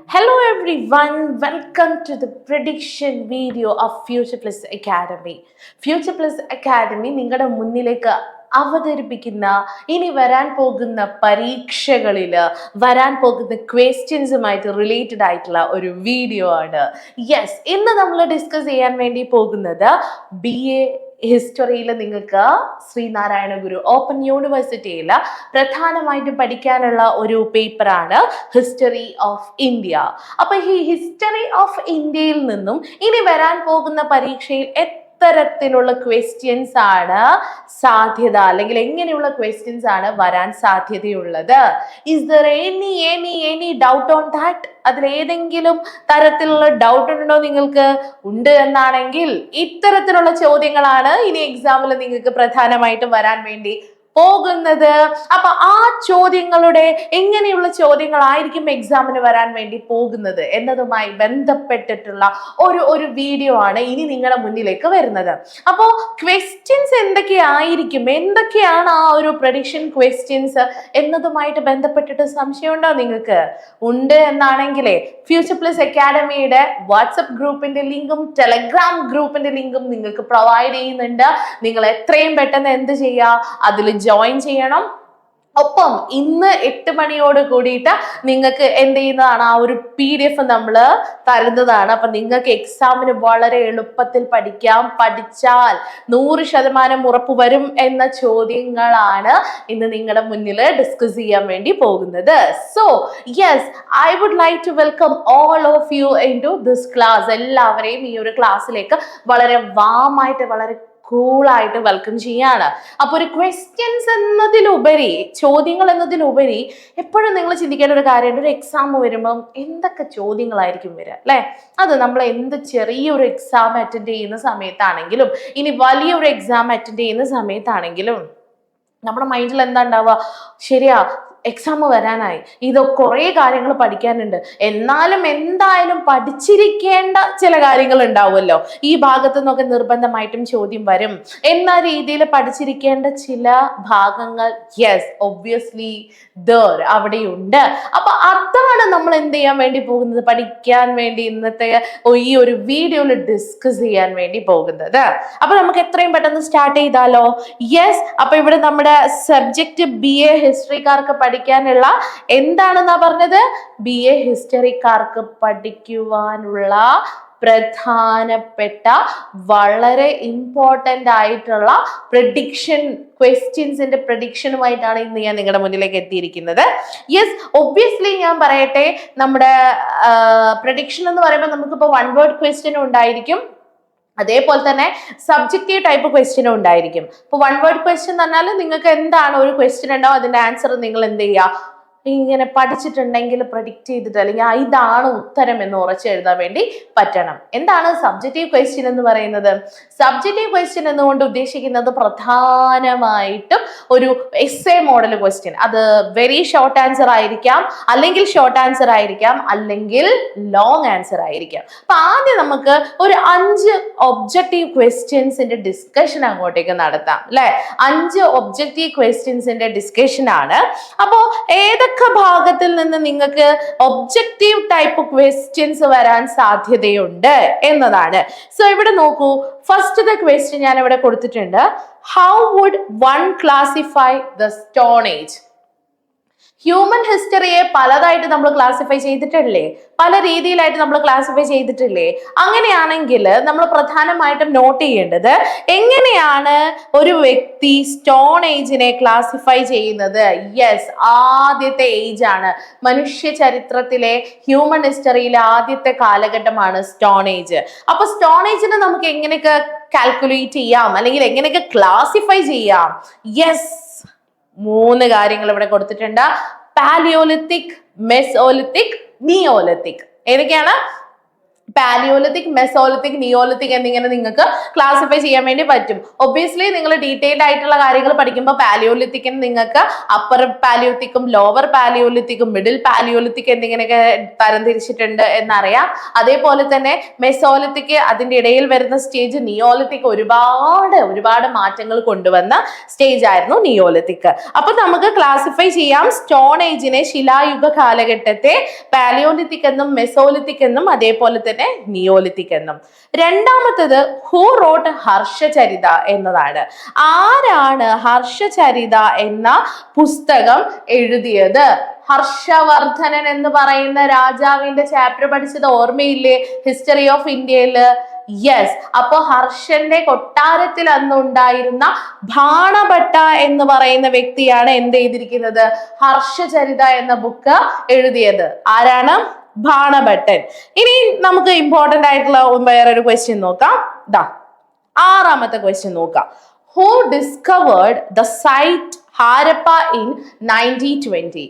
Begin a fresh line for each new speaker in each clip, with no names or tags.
Hello everyone, welcome to the prediction video of Future Plus Academy. Future Plus Academy നിങ്ങളുടെ മുന്നിലേക്ക് അവതരിപ്പിക്കുന്ന ഇനി വരാൻ പോകുന്ന പരീക്ഷകളിൽ വരാൻ പോകുന്ന ക്വസ്റ്റ്യൻസുമായിട്ട് റിലേറ്റഡ് ആയിട്ടുള്ള ഒരു വീഡിയോ ആണ്. യെസ്, ഇന്ന് നമ്മൾ ഡിസ്കസ് ചെയ്യാൻ വേണ്ടി പോകുന്നത് BA ഹിസ്റ്ററിയിൽ നിങ്ങൾക്ക് ശ്രീനാരായണ ഗുരു ഓപ്പൺ യൂണിവേഴ്സിറ്റിയിൽ പ്രധാനമായിട്ടും പഠിക്കാനുള്ള ഒരു പേപ്പറാണ് ഹിസ്റ്ററി ഓഫ് ഇന്ത്യ. അപ്പൊ ഈ ഹിസ്റ്ററി ഓഫ് ഇന്ത്യയിൽ നിന്നും ഇനി വരാൻ പോകുന്ന പരീക്ഷയിൽ എത്തരത്തിലുള്ള ക്വസ്റ്റ്യൻസ് ആണ് സാധ്യത, അല്ലെങ്കിൽ എങ്ങനെയുള്ള ക്വസ്റ്റ്യൻസ് ആണ് വരാൻ സാധ്യതയുള്ളത്? Is there any doubt on that? അതിലേതെങ്കിലും തരത്തിലുള്ള ഡൗട്ട് ഉണ്ടോ നിങ്ങൾക്ക്? ഉണ്ട് എന്നാണെങ്കിൽ ഇത്തരത്തിലുള്ള ചോദ്യങ്ങളാണ് ഇനി എക്സാമിൽ നിങ്ങൾക്ക് പ്രധാനമായിട്ടും വരാൻ വേണ്ടി പോകുന്നത്. അപ്പൊ ആ ചോദ്യങ്ങളുടെ എങ്ങനെയുള്ള ചോദ്യങ്ങളായിരിക്കും എക്സാമിന് വരാൻ വേണ്ടി പോകുന്നത് എന്നതുമായി ബന്ധപ്പെട്ടിട്ടുള്ള ഒരു വീഡിയോ ആണ് ഇനി നിങ്ങളുടെ മുന്നിലേക്ക് വരുന്നത്. അപ്പോ ക്വസ്റ്റ്യൻസ് എന്തൊക്കെയാണ് ആ ഒരു പ്രഡിക്ഷൻ ക്വസ്റ്റ്യൻസ് എന്നതുമായിട്ട് ബന്ധപ്പെട്ടിട്ട് സംശയമുണ്ടോ നിങ്ങൾക്ക്? ഉണ്ട് എന്നാണെങ്കിലേ ഫ്യൂച്ചർ പ്ലസ് അക്കാഡമിയുടെ വാട്സപ്പ് ഗ്രൂപ്പിന്റെ ലിങ്കും ടെലഗ്രാം ഗ്രൂപ്പിന്റെ ലിങ്കും നിങ്ങൾക്ക് പ്രൊവൈഡ് ചെയ്യുന്നുണ്ട്. നിങ്ങൾ എത്രയും പെട്ടെന്ന് എന്ത് ചെയ്യുക, അതിൽ ജോയിൻ ചെയ്യണം. ഒപ്പം ഇന്ന് 8 മണിയോട് കൂടിയിട്ട് നിങ്ങൾക്ക് എന്ത് ചെയ്യുന്നതാണ്, ആ ഒരു PDF നമ്മൾ തരുന്നതാണ്. അപ്പൊ നിങ്ങൾക്ക് എക്സാമിന് വളരെ എളുപ്പത്തിൽ പഠിക്കാം. പഠിച്ചാൽ 100% ഉറപ്പ് വരും എന്ന ചോദ്യങ്ങളാണ് ഇന്ന് നിങ്ങളുടെ മുന്നിൽ ഡിസ്കസ് ചെയ്യാൻ വേണ്ടി പോകുന്നത്. So yes, I would like to welcome all of you into this class. എല്ലാവരെയും ഈ ഒരു ക്ലാസ്സിലേക്ക് വളരെ വാമായിട്ട്, വളരെ കൂളായിട്ട് വെൽക്കം ചെയ്യാണ്. അപ്പൊ ഒരു ക്വസ്റ്റ്യൻസ് എന്നതിലുപരി, ചോദ്യങ്ങൾ എന്നതിലുപരി എപ്പോഴും നിങ്ങൾ ചിന്തിക്കേണ്ട ഒരു കാര്യമുണ്ട്, ഒരു എക്സാം വരുമ്പം എന്തൊക്കെ ചോദ്യങ്ങളായിരിക്കും വരിക അല്ലെ? അത് നമ്മൾ എന്ത് ചെറിയൊരു എക്സാം അറ്റൻഡ് ചെയ്യുന്ന സമയത്താണെങ്കിലും ഇനി വലിയൊരു എക്സാം അറ്റൻഡ് ചെയ്യുന്ന സമയത്താണെങ്കിലും നമ്മുടെ മൈൻഡിൽ എന്താ ഉണ്ടാവുക? ശരിയാ, എക്സാം വരാനായി, ഇത് കുറേ കാര്യങ്ങൾ പഠിക്കാനുണ്ട്, എന്നാലും എന്തായാലും പഠിച്ചിരിക്കേണ്ട ചില കാര്യങ്ങൾ ഉണ്ടാവുമല്ലോ, ഈ ഭാഗത്തു നിന്നൊക്കെ നിർബന്ധമായിട്ടും ചോദ്യം വരും എന്ന രീതിയിൽ പഠിച്ചിരിക്കേണ്ട ചില ഭാഗങ്ങൾ യെസ് ഒബ്വിയസ്ലി അവിടെയുണ്ട്. അപ്പൊ അതാണ് നമ്മൾ എന്ത് ചെയ്യാൻ വേണ്ടി പോകുന്നത്, പഠിക്കാൻ വേണ്ടി ഇന്നത്തെ ഈ ഒരു വീഡിയോയിൽ ഡിസ്കസ് ചെയ്യാൻ വേണ്ടി പോകുന്നത്. അപ്പൊ നമുക്ക് എത്രയും പെട്ടെന്ന് സ്റ്റാർട്ട് ചെയ്താലോ? യെസ്, അപ്പൊ ഇവിടെ നമ്മുടെ സബ്ജക്റ്റ് BA ഹിസ്റ്ററിക്കാർക്ക് പഠിക്കാനുള്ള എന്താണെന്നാ പറഞ്ഞത്? BA ഹിസ്റ്ററിക്കാർക്ക് പഠിക്കുവാനുള്ള പ്രധാനപ്പെട്ട വളരെ ഇമ്പോർട്ടൻ്റ് ആയിട്ടുള്ള പ്രഡിക്ഷൻ ക്വസ്റ്റ്യൻസിന്റെ പ്രഡിക്ഷനുമായിട്ടാണ് ഇന്ന് ഞാൻ നിങ്ങളുടെ മുന്നിലേക്ക് എത്തിയിരിക്കുന്നത്. യെസ്, ഒബ്വിയസ്ലി ഞാൻ പറയട്ടെ, നമ്മുടെ പ്രഡിക്ഷൻ എന്ന് പറയുമ്പോൾ നമുക്കിപ്പോൾ 1 വേർഡ് ക്വസ്റ്റ്യൻ ഉണ്ടായിരിക്കും, അതേപോലെ തന്നെ സബ്ജക്റ്റീവ് ടൈപ്പ് ക്വസ്റ്റ്യനും ഉണ്ടായിരിക്കും. ഇപ്പൊ 1 വേർഡ് ക്വസ്റ്റ്യൻ എന്ന് പറഞ്ഞാൽ നിങ്ങൾക്ക് എന്താണ് ഒരു ക്വസ്റ്റ്യൻ ഉണ്ടാവും, അതിന്റെ ആൻസർ നിങ്ങൾ എന്ത് ചെയ്യുക, ഇങ്ങനെ പഠിച്ചിട്ടുണ്ടെങ്കിൽ പ്രഡിക്റ്റ് ചെയ്തിട്ട്, അല്ലെങ്കിൽ ഇതാണ് ഉത്തരം എന്ന് ഉറച്ച് എഴുതാൻ വേണ്ടി പറ്റണം. എന്താണ് സബ്ജക്റ്റീവ് ക്വസ്റ്റ്യൻ എന്ന് പറയുന്നത്? സബ്ജക്റ്റീവ് ക്വസ്റ്റ്യൻ എന്നുകൊണ്ട് ഉദ്ദേശിക്കുന്നത് പ്രധാനമായിട്ടും ഒരു എസ്സേ മോഡൽ ക്വസ്റ്റ്യൻ. അത് വെരി ഷോർട്ട് ആൻസർ ആയിരിക്കാം, അല്ലെങ്കിൽ ഷോർട്ട് ആൻസർ ആയിരിക്കാം, അല്ലെങ്കിൽ ലോങ് ആൻസർ ആയിരിക്കാം. അപ്പൊ ആദ്യം നമുക്ക് ഒരു 5 ഒബ്ജക്റ്റീവ് ക്വസ്റ്റ്യൻസിന്റെ ഡിസ്കഷൻ അങ്ങോട്ടേക്ക് നടത്താം അല്ലെ? 5 ഒബ്ജക്റ്റീവ് ക്വസ്റ്റ്യൻസിന്റെ ഡിസ്കഷൻ ആണ്. അപ്പോ ഏതൊക്കെ ഭാഗത്തിൽ നിന്ന് നിങ്ങൾക്ക് ഒബ്ജക്റ്റീവ് ടൈപ്പ് ക്വസ്റ്റ്യൻസ് വരാൻ സാധ്യതയുണ്ട് എന്നതാണ്. സോ ഇവിടെ നോക്കൂ, ഫസ്റ്റത്തെ ക്വസ്റ്റ്യൻ ഞാൻ ഇവിടെ കൊടുത്തിട്ടുണ്ട്. How would one classify the stone age? Human ഹിസ്റ്ററിയെ പലതായിട്ട് നമ്മൾ ക്ലാസിഫൈ ചെയ്തിട്ടില്ലേ, പല രീതിയിലായിട്ട് നമ്മൾ ക്ലാസിഫൈ ചെയ്തിട്ടില്ലേ? അങ്ങനെയാണെങ്കിൽ നമ്മൾ പ്രധാനമായിട്ടും നോട്ട് ചെയ്യേണ്ടത്, എങ്ങനെയാണ് ഒരു വ്യക്തി സ്റ്റോൺ ഏജിനെ ക്ലാസിഫൈ ചെയ്യുന്നത്? യെസ്, ആദ്യത്തെ ഏജ് ആണ്, മനുഷ്യ ചരിത്രത്തിലെ ഹ്യൂമൻ ഹിസ്റ്ററിയിലെ ആദ്യത്തെ കാലഘട്ടമാണ് സ്റ്റോൺ ഏജ്. അപ്പൊ സ്റ്റോൺ ഏജിനെ നമുക്ക് എങ്ങനെയൊക്കെ കാൽക്കുലേറ്റ് ചെയ്യാം, അല്ലെങ്കിൽ എങ്ങനെയൊക്കെ ക്ലാസിഫൈ ചെയ്യാം? യെസ്, 3 കാര്യങ്ങൾ ഇവിടെ കൊടുത്തിട്ടുണ്ട്. Paleolithic, mesolithic, neolithic. ഏതൊക്കെയാണ്? പാലിയോലിത്തിക്, മെസോലിത്തിക്, നിയോലിത്തിക് എന്നിങ്ങനെ നിങ്ങൾക്ക് ക്ലാസിഫൈ ചെയ്യാൻ വേണ്ടി പറ്റും. ഒബ്വിയസ്ലി നിങ്ങൾ ഡീറ്റെയിൽഡ് ആയിട്ടുള്ള കാര്യങ്ങൾ പഠിക്കുമ്പോൾ പാലിയോലിത്തിക്കിന് നിങ്ങൾക്ക് അപ്പർ പാലിയോലിത്തിക്കും ലോവർ പാലിയോലിത്തിക്കും മിഡിൽ പാലിയോലിത്തിക് എന്നിങ്ങനെയൊക്കെ തരംതിരിച്ചിട്ടുണ്ട് എന്നറിയാം. അതേപോലെ തന്നെ മെസോലിത്തിക്, അതിന്റെ ഇടയിൽ വരുന്ന സ്റ്റേജ് നിയോലിത്തിക്, ഒരുപാട് മാറ്റങ്ങൾ കൊണ്ടുവന്ന സ്റ്റേജ് ആയിരുന്നു നിയോലിത്തിക്. അപ്പൊ നമുക്ക് ക്ലാസിഫൈ ചെയ്യാം സ്റ്റോൺ ഏജിനെ, ശിലായുഗ കാലഘട്ടത്തെ പാലിയോലിത്തിക് എന്നും മെസോലിത്തിക് എന്നും അതേപോലെ തന്നെ നിയോലിത്തിക് എന്നും. രണ്ടാമത്തത് ഹൂ റോട്ട് ഹർഷചരിത എന്നതാണ്. ആരാണ് ഹർഷചരിത എന്ന പുസ്തകം എഴുതിയത്? ഹർഷവർദ്ധനൻ എന്ന് പറയുന്ന രാജാവിന്റെ ചാപ്റ്റർ പഠിച്ചത് ഓർമ്മയില്ലേ ഹിസ്റ്ററി ഓഫ് ഇന്ത്യയില്? യെസ്. അപ്പൊ ഹർഷന്റെ കൊട്ടാരത്തിൽ അന്നുണ്ടായിരുന്ന ബാണഭട്ട എന്ന് പറയുന്ന വ്യക്തിയാണ് എന്ത് ചെയ്തിരിക്കുന്നത്? ഹർഷചരിത എന്ന ബുക്ക് എഴുതിയത്. ആരാണ്? ബാണഭട്ടൻ. ഇനി നമുക്ക് ഇമ്പോർട്ടന്റ് ആയിട്ടുള്ള വേറൊരു ക്വസ്റ്റ്യൻ നോക്കാം. ആറാമത്തെ ക്വസ്റ്റ്യൻ നോക്കാം. Who discovered the site Harappa in 1920?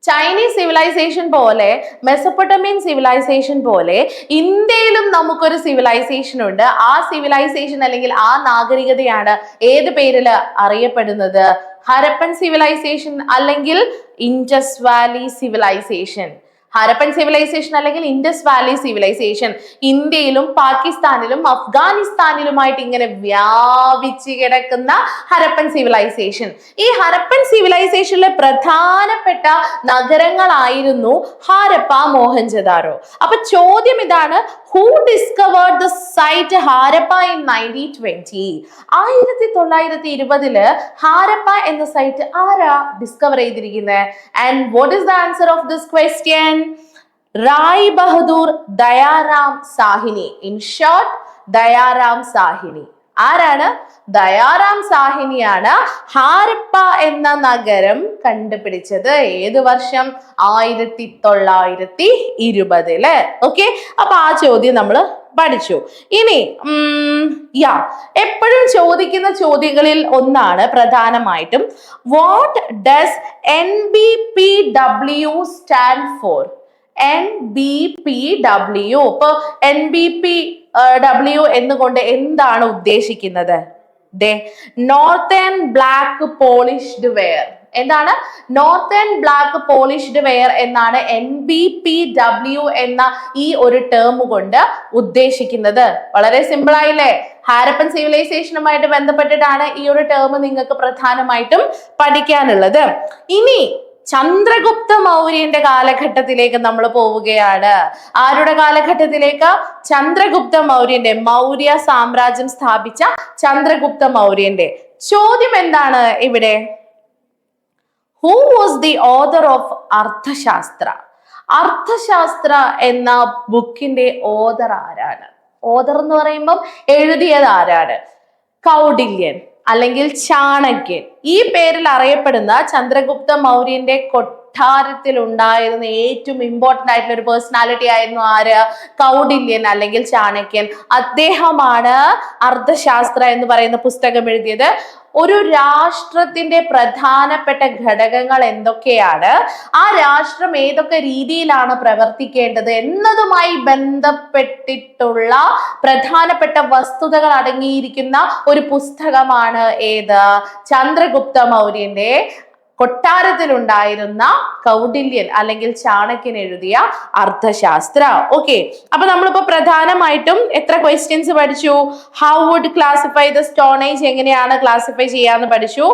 Chinese civilization പോലെ, മെസപ്പൊട്ടേമിയൻ സിവിലൈസേഷൻ പോലെ ഇന്ത്യയിലും നമുക്കൊരു സിവിലൈസേഷൻ ഉണ്ട്. ആ സിവിലൈസേഷൻ അല്ലെങ്കിൽ ആ നാഗരികതയാണ് ഏത് പേരില് അറിയപ്പെടുന്നത്? ഹരപ്പൻ സിവിലൈസേഷൻ അല്ലെങ്കിൽ Indus valley civilization. Harappan civilization അല്ലെങ്കിൽ ഇൻഡസ് വാലി സിവിലൈസേഷൻ ഇന്ത്യയിലും പാകിസ്ഥാനിലും അഫ്ഗാനിസ്ഥാനിലുമായിട്ട് ഇങ്ങനെ വ്യാപിച്ച് കിടക്കുന്ന ഹരപ്പൻ സിവിലൈസേഷൻ. ഈ ഹരപ്പൻ സിവിലൈസേഷനിലെ പ്രധാനപ്പെട്ട നഗരങ്ങളായിരുന്നു ഹാരപ്പ, മോഹൻജദാരോ. അപ്പൊ ചോദ്യം ഇതാണ്, who discovered the site Harappa in 1920? 1920 Harappa എന്ന സൈറ്റ് ആരാ ഡിസ്കവർ ചെയ്തിരിക്കുന്നത്? And what is the answer of this question? Rai Bahadur Dayaram Sahni. In short, Dayaram Sahni. ആരാണ്? ദയാറാം സാഹിനിയാണ് ഹാരപ്പ എന്ന നഗരം കണ്ടുപിടിച്ചത്. ഏത് വർഷം? 1920. ഓക്കെ, അപ്പൊ ആ ചോദ്യം നമ്മൾ പഠിച്ചു. ഇനി എപ്പോഴും ചോദിക്കുന്ന ചോദ്യങ്ങളിൽ ഒന്നാണ് പ്രധാനമായിട്ടും, what does NBPW stand for? NBPW. ഇപ്പൊ NBPW എന്നുകൊണ്ട് എന്താണ് ഉദ്ദേശിക്കുന്നത്? Northern black polished ware. എന്താണ്? നോർത്തേൺ ബ്ലാക്ക് പോളിഷ്ഡ് വെയർ എന്നാണ് NBPW എന്ന ഈ ഒരു ടേം കൊണ്ട് ഉദ്ദേശിക്കുന്നത്. വളരെ സിമ്പിൾ ആയില്ലേ? ഹാരപ്പൻ സിവിലൈസേഷനുമായിട്ട് ബന്ധപ്പെട്ടിട്ടാണ് ഈ ഒരു ടേം നിങ്ങൾക്ക് പ്രധാനമായിട്ടും പഠിക്കാനുള്ളത്. ഇനി ചന്ദ്രഗുപ്ത മൗര്യന്റെ കാലഘട്ടത്തിലേക്ക് നമ്മൾ പോവുകയാണ്. ആരുടെ കാലഘട്ടത്തിലേക്ക്? ചന്ദ്രഗുപ്ത മൗര്യന്റെ, മൗര്യ സാമ്രാജ്യം സ്ഥാപിച്ച ചന്ദ്രഗുപ്ത മൗര്യന്റെ. ചോദ്യം എന്താണ് ഇവിടെ? Who was the author of Arthashastra? Arthashastra എന്ന ബുക്കിന്റെ ഓഥർ ആരാണ്? ഓഥർ എന്ന് പറയുമ്പം എഴുതിയത് ആരാണ്? കൗടില്യൻ അല്ലെങ്കിൽ ചാണക്യൻ. ഈ പേരിൽ അറിയപ്പെടുന്ന ചന്ദ്രഗുപ്ത മൗര്യന്റെ കൊട്ടാരത്തിൽ ഉണ്ടായിരുന്ന ഏറ്റവും ഇമ്പോർട്ടന്റ് ആയിട്ടുള്ള ഒരു പേഴ്സണാലിറ്റി ആയിരുന്നു ആര്? കൗടില്യൻ അല്ലെങ്കിൽ ചാണക്യൻ. അദ്ദേഹമാണ് അർത്ഥശാസ്ത്ര എന്ന് പറയുന്ന പുസ്തകം എഴുതിയത്. ഒരു രാഷ്ട്രത്തിന്റെ പ്രധാനപ്പെട്ട ഘടകങ്ങൾ എന്തൊക്കെയാണ്, ആ രാഷ്ട്രം ഏതൊക്കെ രീതിയിലാണ് പ്രവർത്തിക്കേണ്ടത് എന്നതുമായി ബന്ധപ്പെട്ടിട്ടുള്ള പ്രധാനപ്പെട്ട വസ്തുതകൾ അടങ്ങിയിരിക്കുന്ന ഒരു പുസ്തകമാണ് ഏത്? ചന്ദ്രഗുപ്ത മൗര്യന്റെ കൊട്ടാരത്തിൽ ഉണ്ടായിരുന്ന കൗടില്യൻ അല്ലെങ്കിൽ ചാണക്യൻ എഴുതിയ അർത്ഥശാസ്ത്ര. ഓക്കെ, അപ്പൊ നമ്മളിപ്പോ പ്രധാനമായിട്ടും എത്ര ക്വസ്റ്റ്യൻസ് പഠിച്ചു? How would classify the stone age, എങ്ങനെയാണ് ക്ലാസിഫൈ ചെയ്യാന്ന് പഠിച്ചു.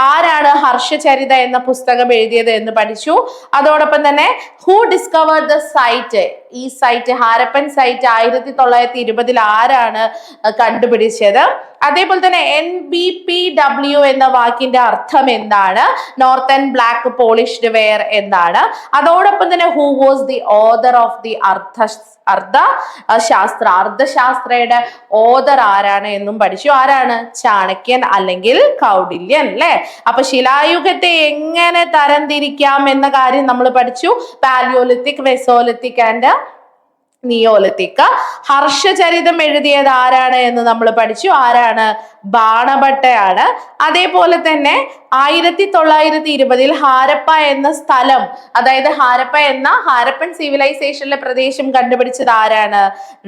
ആരാണ് ഹർഷചരിത എന്ന പുസ്തകം എഴുതിയത് എന്ന് പഠിച്ചു. അതോടൊപ്പം തന്നെ ഹൂ ഡിസ്കവേർഡ് ദ സൈറ്റ്, ഈ സൈറ്റ് ഹാരപ്പൻ സൈറ്റ് 1920 ആരാണ് കണ്ടുപിടിച്ചത്. അതേപോലെ തന്നെ NBPW എന്ന വാക്കിന്റെ അർത്ഥം എന്താണ്? നോർത്തേൺ ബ്ലാക്ക് പോളിഷ്ഡ് വെയർ എന്താണ്? അതോടൊപ്പം തന്നെ who was the author of the അർത്ഥശാസ്ത്രയുടെ ഓഥർ ആരാണ് എന്നും പഠിച്ചു. ആരാണ്? ചാണക്യൻ അല്ലെങ്കിൽ കൗടില്യൻ അല്ലെ. അപ്പൊ ശിലായുഗത്തെ എങ്ങനെ തരംതിരിക്കാം എന്ന കാര്യം നമ്മൾ പഠിച്ചു. Paleolithic, mesolithic and neolithic. ഹർഷചരിതം എഴുതിയത് ആരാണ് എന്ന് നമ്മൾ പഠിച്ചു. ആരാണ്? ബാണഭട്ടയാണ്. അതേപോലെ തന്നെ 1920 ഹാരപ്പ എന്ന സ്ഥലം, അതായത് ഹാരപ്പ എന്ന ഹാരപ്പൻ സിവിലൈസേഷനിലെ പ്രദേശം കണ്ടുപിടിച്ചത് ആരാണ്?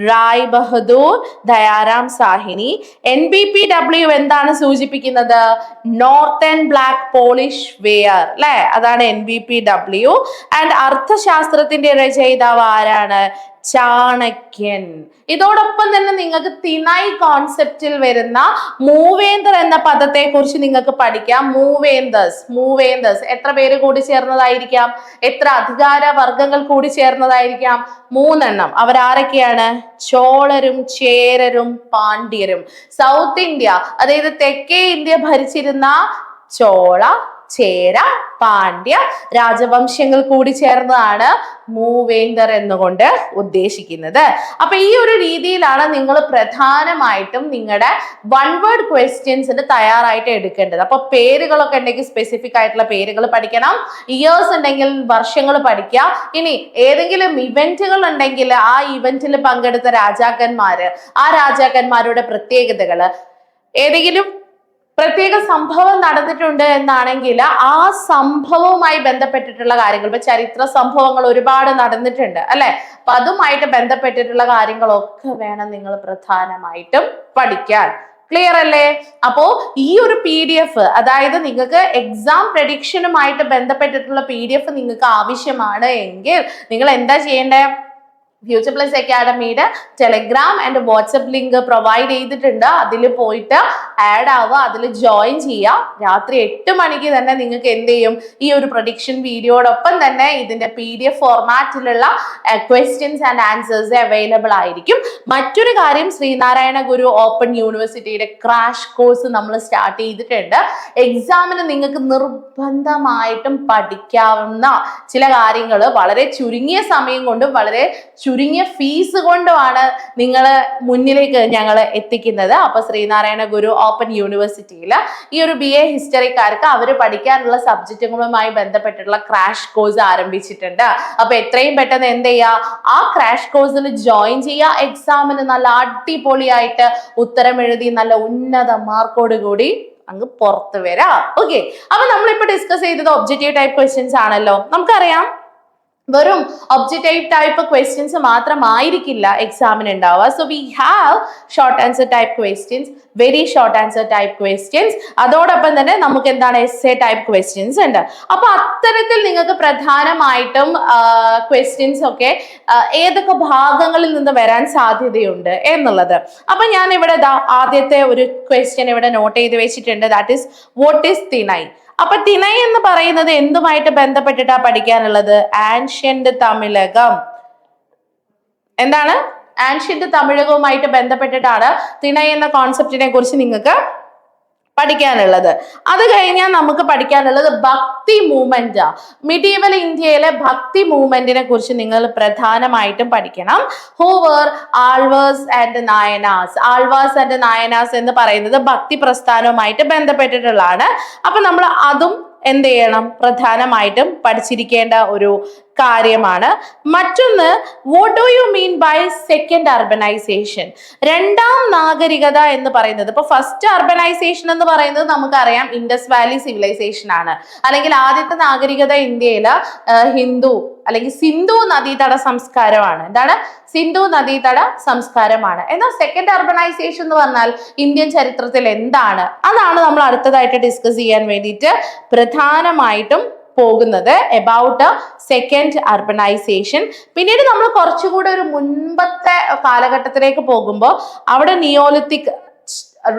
റായ് ബഹദൂർ ദയാറാം സാഹിനി. NBPW എന്താണ് സൂചിപ്പിക്കുന്നത്? നോർത്തേൺ ബ്ലാക്ക് പോളിഷ് വെയർ, അല്ലെ? അതാണ് NBPW. ആൻഡ് അർത്ഥശാസ്ത്രത്തിന്റെ രചയിതാവ് ആരാണ്? ചാണക്യൻ. ഇതോടൊപ്പം തന്നെ നിങ്ങൾക്ക് തിണൈ കോൺസെപ്റ്റിൽ വരുന്ന മൂവേന്ദർ എന്ന പദത്തെ കുറിച്ച് നിങ്ങൾക്ക് പഠിക്കാം. മൂവേന്ദസ് എത്ര പേര് കൂടി ചേർന്നതായിരിക്കാം? എത്ര അധികാര വർഗങ്ങൾ കൂടി ചേർന്നതായിരിക്കാം? 3 എണ്ണം. അവരാരൊക്കെയാണ്? ചോളരും ചേരരും പാണ്ഡ്യരും. സൗത്ത് ഇന്ത്യ, അതായത് തെക്കേ ഇന്ത്യ ഭരിച്ചിരുന്ന ചോള, ചേര, പാണ്ഡ്യ രാജവംശങ്ങൾ കൂടി ചേർന്നതാണ് മൂവേന്ദർ എന്നുകൊണ്ട് ഉദ്ദേശിക്കുന്നത്. അപ്പൊ ഈ ഒരു രീതിയിലാണ് നിങ്ങൾ പ്രധാനമായിട്ടും നിങ്ങളുടെ വൺ വേർഡ് ക്വസ്റ്റ്യൻസിന് തയ്യാറായിട്ട് എടുക്കേണ്ടത്. അപ്പൊ പേരുകളൊക്കെ ഉണ്ടെങ്കിൽ സ്പെസിഫിക് ആയിട്ടുള്ള പേരുകൾ പഠിക്കണം. ഇയേഴ്സ് ഉണ്ടെങ്കിൽ വർഷങ്ങൾ പഠിക്കുക. ഇനി ഏതെങ്കിലും ഇവന്റുകൾ ഉണ്ടെങ്കിൽ ആ ഇവന്റിൽ പങ്കെടുത്ത രാജാക്കന്മാര്, ആ രാജാക്കന്മാരുടെ പ്രത്യേകതകള്, ഏതെങ്കിലും പ്രത്യേക സംഭവം നടന്നിട്ടുണ്ട് എന്നാണെങ്കിൽ ആ സംഭവവുമായി ബന്ധപ്പെട്ടിട്ടുള്ള കാര്യങ്ങൾ, ഇപ്പൊ ചരിത്ര സംഭവങ്ങൾ ഒരുപാട് നടന്നിട്ടുണ്ട് അല്ലെ, അപ്പൊ അതുമായിട്ട് ബന്ധപ്പെട്ടിട്ടുള്ള കാര്യങ്ങളൊക്കെ വേണം നിങ്ങൾ പ്രധാനമായിട്ടും പഠിക്കാൻ. ക്ലിയർ അല്ലേ? അപ്പോ ഈ ഒരു PDF, അതായത് നിങ്ങൾക്ക് എക്സാം പ്രഡിക്ഷനുമായിട്ട് ബന്ധപ്പെട്ടിട്ടുള്ള PDF നിങ്ങൾക്ക് ആവശ്യമാണ് എങ്കിൽ നിങ്ങൾ എന്താ ചെയ്യേണ്ടത്? ഫ്യൂച്ചർ പ്ലസ് അക്കാഡമിയുടെ Telegram and WhatsApp link provide ചെയ്തിട്ടുണ്ട്. അതിൽ പോയിട്ട് ആഡ് ആവുക, അതിൽ ജോയിൻ ചെയ്യുക. രാത്രി 8 മണിക്ക് തന്നെ നിങ്ങൾക്ക് എന്ത് ചെയ്യും? ഈ ഒരു പ്രഡിക്ഷൻ വീഡിയോടൊപ്പം തന്നെ ഇതിന്റെ PDF ഫോർമാറ്റിലുള്ള ക്വസ്റ്റ്യൻസ് ആൻഡ് ആൻസേഴ്സ് അവൈലബിൾ ആയിരിക്കും. മറ്റൊരു കാര്യം, ശ്രീനാരായണ ഗുരു ഓപ്പൺ യൂണിവേഴ്സിറ്റിയുടെ ക്രാഷ് കോഴ്സ് നമ്മൾ സ്റ്റാർട്ട് ചെയ്തിട്ടുണ്ട്. എക്സാമിന് നിങ്ങൾക്ക് നിർബന്ധമായിട്ടും പഠിക്കാവുന്ന ചില കാര്യങ്ങൾ വളരെ ചുരുങ്ങിയ സമയം കൊണ്ടും വളരെ ചുരുങ്ങിയ ഫീസ് കൊണ്ടുമാണ് നിങ്ങൾ മുന്നിലേക്ക് ഞങ്ങൾ എത്തിക്കുന്നത്. അപ്പൊ ശ്രീനാരായണ ഗുരു ഓപ്പൺ യൂണിവേഴ്സിറ്റിയിൽ ഈ ഒരു BA ഹിസ്റ്ററിക്കാർക്ക് അവർ പഠിക്കാനുള്ള സബ്ജക്റ്റുകളുമായി ബന്ധപ്പെട്ടുള്ള ക്രാഷ് കോഴ്സ് ആരംഭിച്ചിട്ടുണ്ട്. അപ്പൊ എത്രയും പെട്ടെന്ന് എന്ത് ചെയ്യുക? ആ ക്രാഷ് കോഴ്സിൽ ജോയിൻ ചെയ്യുക. എക്സാമിന് നല്ല അടിപൊളിയായിട്ട് ഉത്തരം എഴുതി നല്ല ഉന്നത മാർക്കോട് കൂടി അങ്ങ് പുറത്ത് വരാം. ഓക്കെ, അപ്പൊ നമ്മളിപ്പോ ഡിസ്കസ് ചെയ്തത് ഒബ്ജക്റ്റീവ് ടൈപ്പ് ക്വസ്റ്റ്യൻസ് ആണല്ലോ. നമുക്കറിയാം വെറും ഒബ്ജക്റ്റീവ് ടൈപ്പ് ക്വസ്റ്റ്യൻസ് മാത്രമായിരിക്കില്ല എക്സാമിന് ഉണ്ടാവുക. So we have short answer type questions, very short answer type questions. അതോടൊപ്പം തന്നെ നമുക്ക് എന്താണ് essay ടൈപ്പ് ക്വസ്റ്റ്യൻസ് ഉണ്ട്. അപ്പൊ അത്തരത്തിൽ നിങ്ങൾക്ക് പ്രധാനമായിട്ടും ക്വസ്റ്റ്യൻസ് ഒക്കെ ഏതൊക്കെ ഭാഗങ്ങളിൽ നിന്ന് വരാൻ സാധ്യതയുണ്ട് എന്നുള്ളത്. അപ്പൊ ഞാൻ ഇവിടെ ആദ്യത്തെ ഒരു ക്വസ്റ്റ്യൻ ഇവിടെ നോട്ട് ചെയ്ത് വെച്ചിട്ടുണ്ട്. That is what is thinai. അപ്പൊ തിണൈ എന്ന് പറയുന്നത് എന്തുമായിട്ട് ബന്ധപ്പെട്ടിട്ടാ പഠിക്കാനുള്ളത്? ആൻഷ്യന്റ് തമിഴകം. എന്താണ്? ആൻഷ്യന്റ് തമിഴകവുമായിട്ട് ബന്ധപ്പെട്ടിട്ടാണ് തിണൈ എന്ന കോൺസെപ്റ്റിനെ കുറിച്ച് നിങ്ങൾക്ക് പഠിക്കാനുള്ളത്. അത് കഴിഞ്ഞാൽ നമുക്ക് പഠിക്കാനുള്ളത് ഭക്തി മൂവ്മെന്റ്. മിഡീവൽ ഇന്ത്യയിലെ ഭക്തി മൂവ്മെന്റിനെ കുറിച്ച് നിങ്ങൾ പ്രധാനമായിട്ടും പഠിക്കണം. Who were Alvars and Nayanars. Alvars and Nayanars എന്ന് പറയുന്നത് ഭക്തി പ്രസ്ഥാനവുമായിട്ട് ബന്ധപ്പെട്ടിട്ടുള്ളതാണ്. അപ്പൊ നമ്മൾ അതും എന്ത് ചെയ്യണം? പ്രധാനമായിട്ടും പഠിച്ചിരിക്കേണ്ട ഒരു കാര്യമാണ്. മറ്റൊന്ന്, what do you mean by second urbanization? രണ്ടാം നാഗരികത എന്ന് പറയുന്നത്, ഇപ്പൊ ഫസ്റ്റ് അർബനൈസേഷൻ എന്ന് പറയുന്നത് നമുക്കറിയാം ഇൻഡസ് വാലി സിവിലൈസേഷൻ ആണ്. അല്ലെങ്കിൽ ആദ്യത്തെ നാഗരികത ഇന്ത്യയിൽ ഹിന്ദു അല്ലെങ്കിൽ സിന്ധു നദീതട സംസ്കാരമാണ്. എന്താണ്? സിന്ധു നദീതട സംസ്കാരമാണ്. എന്നാൽ സെക്കൻഡ് അർബനൈസേഷൻ എന്ന് പറഞ്ഞാൽ ഇന്ത്യൻ ചരിത്രത്തിൽ എന്താണ്? അതാണ് നമ്മൾ അടുത്തതായിട്ട് ഡിസ്കസ് ചെയ്യാൻ വേണ്ടിയിട്ട് പ്രധാനമായിട്ടും പോകുന്നത്. About second urbanization. പിന്നീട് നമ്മൾ കുറച്ചുകൂടെ ഒരു മുൻപത്തെ കാലഘട്ടത്തിലേക്ക് പോകുമ്പോൾ അവിടെ neolithic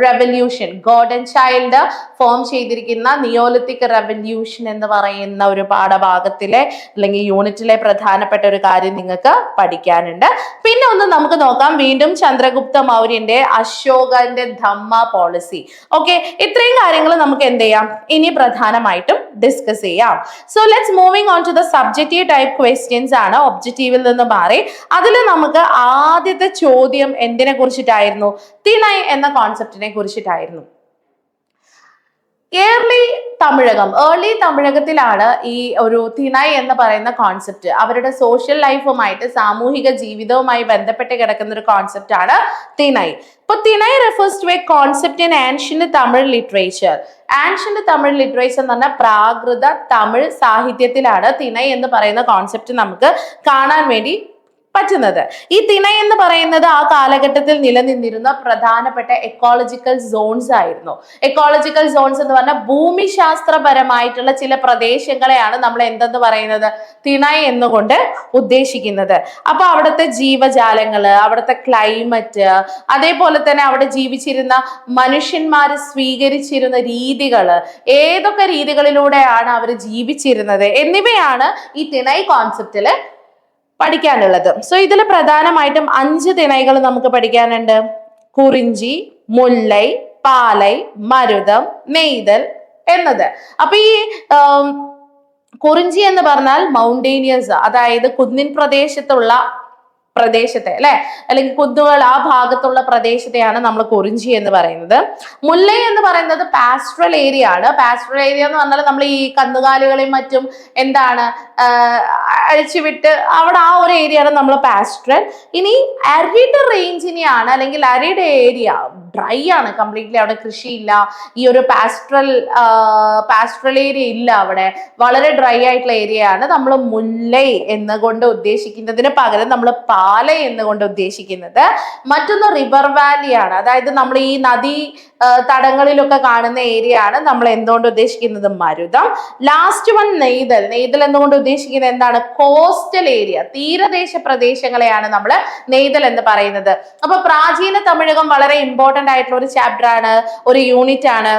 revolution, Gordon Childe form ചെയ്തിരിക്കുന്ന നിയോലിത്തിക് റെവല്യൂഷൻ എന്ന് പറയുന്ന ഒരു പാഠഭാഗത്തിലെ അല്ലെങ്കിൽ യൂണിറ്റിലെ പ്രധാനപ്പെട്ട ഒരു കാര്യം നിങ്ങൾക്ക് പഠിക്കാനുണ്ട്. പിന്നെ ഒന്ന് നമുക്ക് നോക്കാം, വീണ്ടും ചന്ദ്രഗുപ്ത മൗര്യന്റെ അശോകന്റെ ധമ്മ പോളിസി. ഓക്കെ, ഇത്രയും കാര്യങ്ങൾ നമുക്ക് എന്ത് ചെയ്യാം? ഇനി പ്രധാനമായിട്ടും ഡിസ്കസ് ചെയ്യാം. So let's moving on to the subjective type questions ആണ്. ഒബ്ജക്റ്റീവിൽ നിന്ന് മാറി അതിൽ നമുക്ക് ആദ്യത്തെ ചോദ്യം എന്തിനെ കുറിച്ചിട്ടായിരുന്നു? തിണൈ എന്ന കോൺസെപ്റ്റിനെ കുറിച്ചിട്ടായിരുന്നു. ഏർലി തമിഴകത്തിലാണ് ഈ ഒരു തിണൈ എന്ന് പറയുന്ന കോൺസെപ്റ്റ് അവരുടെ സോഷ്യൽ ലൈഫുമായിട്ട് സാമൂഹിക ജീവിതവുമായി ബന്ധപ്പെട്ട് കിടക്കുന്ന ഒരു കോൺസെപ്റ്റ് ആണ് തിണൈ. ഇപ്പൊ thinai refers to a concept in ancient Tamil literature. Ancient Tamil literature എന്ന് പറഞ്ഞാൽ പ്രാകൃത തമിഴ് സാഹിത്യത്തിലാണ് തിണൈ എന്ന് പറയുന്ന കോൺസെപ്റ്റ് നമുക്ക് കാണാൻ വേണ്ടി പറ്റുന്നത്. ഈ തിണൈ എന്ന് പറയുന്നത് ആ കാലഘട്ടത്തിൽ നിലനിന്നിരുന്ന പ്രധാനപ്പെട്ട എക്കോളജിക്കൽ സോൺസ് ആയിരുന്നു. എക്കോളജിക്കൽ സോൺസ് എന്ന് പറഞ്ഞാൽ ഭൂമിശാസ്ത്രപരമായിട്ടുള്ള ചില പ്രദേശങ്ങളെയാണ് നമ്മൾ എന്തെന്ന് പറയുന്നത്, തിണൈ എന്നുകൊണ്ട് ഉദ്ദേശിക്കുന്നത്. അപ്പൊ അവിടുത്തെ ജീവജാലങ്ങള്, അവിടുത്തെ ക്ലൈമറ്റ്, അതേപോലെ തന്നെ അവിടെ ജീവിച്ചിരുന്ന മനുഷ്യന്മാര് സ്വീകരിച്ചിരുന്ന രീതികള്, ഏതൊക്കെ രീതികളിലൂടെയാണ് അവർ ജീവിച്ചിരുന്നത് എന്നിവയാണ് ഈ തിണൈ കോൺസെപ്റ്റില് പഠിക്കാനുള്ളത്. സോ ഇതിൽ പ്രധാനമായിട്ടും 5 തിണൈകൾ നമുക്ക് പഠിക്കാനുണ്ട്. കുറിഞ്ചി, മുല്ലൈ, പാലൈ, മരുതം, നെയ്തൽ എന്നത്. അപ്പൊ ഈ കുറിഞ്ചി എന്ന് പറഞ്ഞാൽ മൗണ്ടേനിയസ്, അതായത് കുന്നിൻ പ്രദേശത്തെ അല്ലെ, അല്ലെങ്കിൽ കുന്നുകൾ ആ ഭാഗത്തുള്ള പ്രദേശത്തെയാണ് നമ്മൾ കുറിഞ്ചി എന്ന് പറയുന്നത്. മുല്ലൈ എന്ന് പറയുന്നത് പാസ്ട്രൽ ഏരിയ ആണ്. പാസ്ട്രൽ ഏരിയ എന്ന് പറഞ്ഞാൽ നമ്മൾ ഈ കന്നുകാലികളെയും മറ്റും എന്താണ് അഴിച്ചുവിട്ട് അവിടെ ആ ഒരു ഏരിയ ആണ് നമ്മൾ പാസ്ട്രൽ. ഇനി അരിഡ് റേഞ്ചിനെയാണ്, അല്ലെങ്കിൽ അരിഡ് ഏരിയ, ഡ്രൈ ആണ് കംപ്ലീറ്റ്ലി, അവിടെ കൃഷിയില്ല. ഈ ഒരു പാസ്ട്രൽ ഏരിയ ഇല്ല, അവിടെ വളരെ ഡ്രൈ ആയിട്ടുള്ള ഏരിയ ആണ് നമ്മൾ മുല്ലൈ എന്നുകൊണ്ട് ഉദ്ദേശിക്കുന്നതിന് പകരം നമ്മൾ പാലൈ എന്നുകൊണ്ട് ഉദ്ദേശിക്കുന്നത്. മറ്റൊന്ന് റിവർ വാലി ആണ്, അതായത് നമ്മൾ ഈ നദി തടങ്ങളിലൊക്കെ കാണുന്ന ഏരിയ ആണ് നമ്മൾ എന്തുകൊണ്ട് ഉദ്ദേശിക്കുന്നത്, മരുതം. ലാസ്റ്റ് വൺ നെയ്തൽ. നെയ്തൽ എന്നുകൊണ്ട് ഉദ്ദേശിക്കുന്നത് എന്താണ്, കോസ്റ്റൽ ഏരിയ, തീരദേശ പ്രദേശങ്ങളെയാണ് നമ്മൾ നെയ്തൽ എന്ന് പറയുന്നത്. അപ്പൊ പ്രാചീന തമിഴകം വളരെ ഇമ്പോർട്ടന്റ് ആയിട്ടുള്ള ഒരു ചാപ്റ്റർ ആണ്, ഒരു യൂണിറ്റ് ആണ്.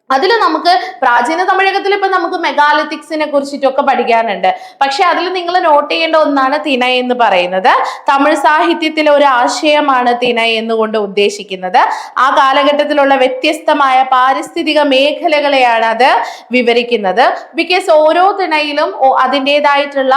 അതിൽ നമുക്ക് പ്രാചീന തമിഴകത്തിൽ ഇപ്പൊ നമുക്ക് മെഗാലിത്തിക്സിനെ കുറിച്ചിട്ടൊക്കെ പഠിക്കാനുണ്ട്. പക്ഷെ അതിൽ നിങ്ങൾ നോട്ട് ചെയ്യേണ്ട ഒന്നാണ് തിണൈ എന്ന് പറയുന്നത്. തമിഴ് സാഹിത്യത്തിലെ ഒരു ആശയമാണ് തിണൈ എന്നുകൊണ്ട് ഉദ്ദേശിക്കുന്നത്. ആ കാലഘട്ടത്തിലുള്ള വ്യത്യസ്തമായ പാരിസ്ഥിതിക മേഖലകളെയാണ് അത് വിവരിക്കുന്നത്. ബിക്കോസ് ഓരോ തിണയിലും അതിൻ്റെതായിട്ടുള്ള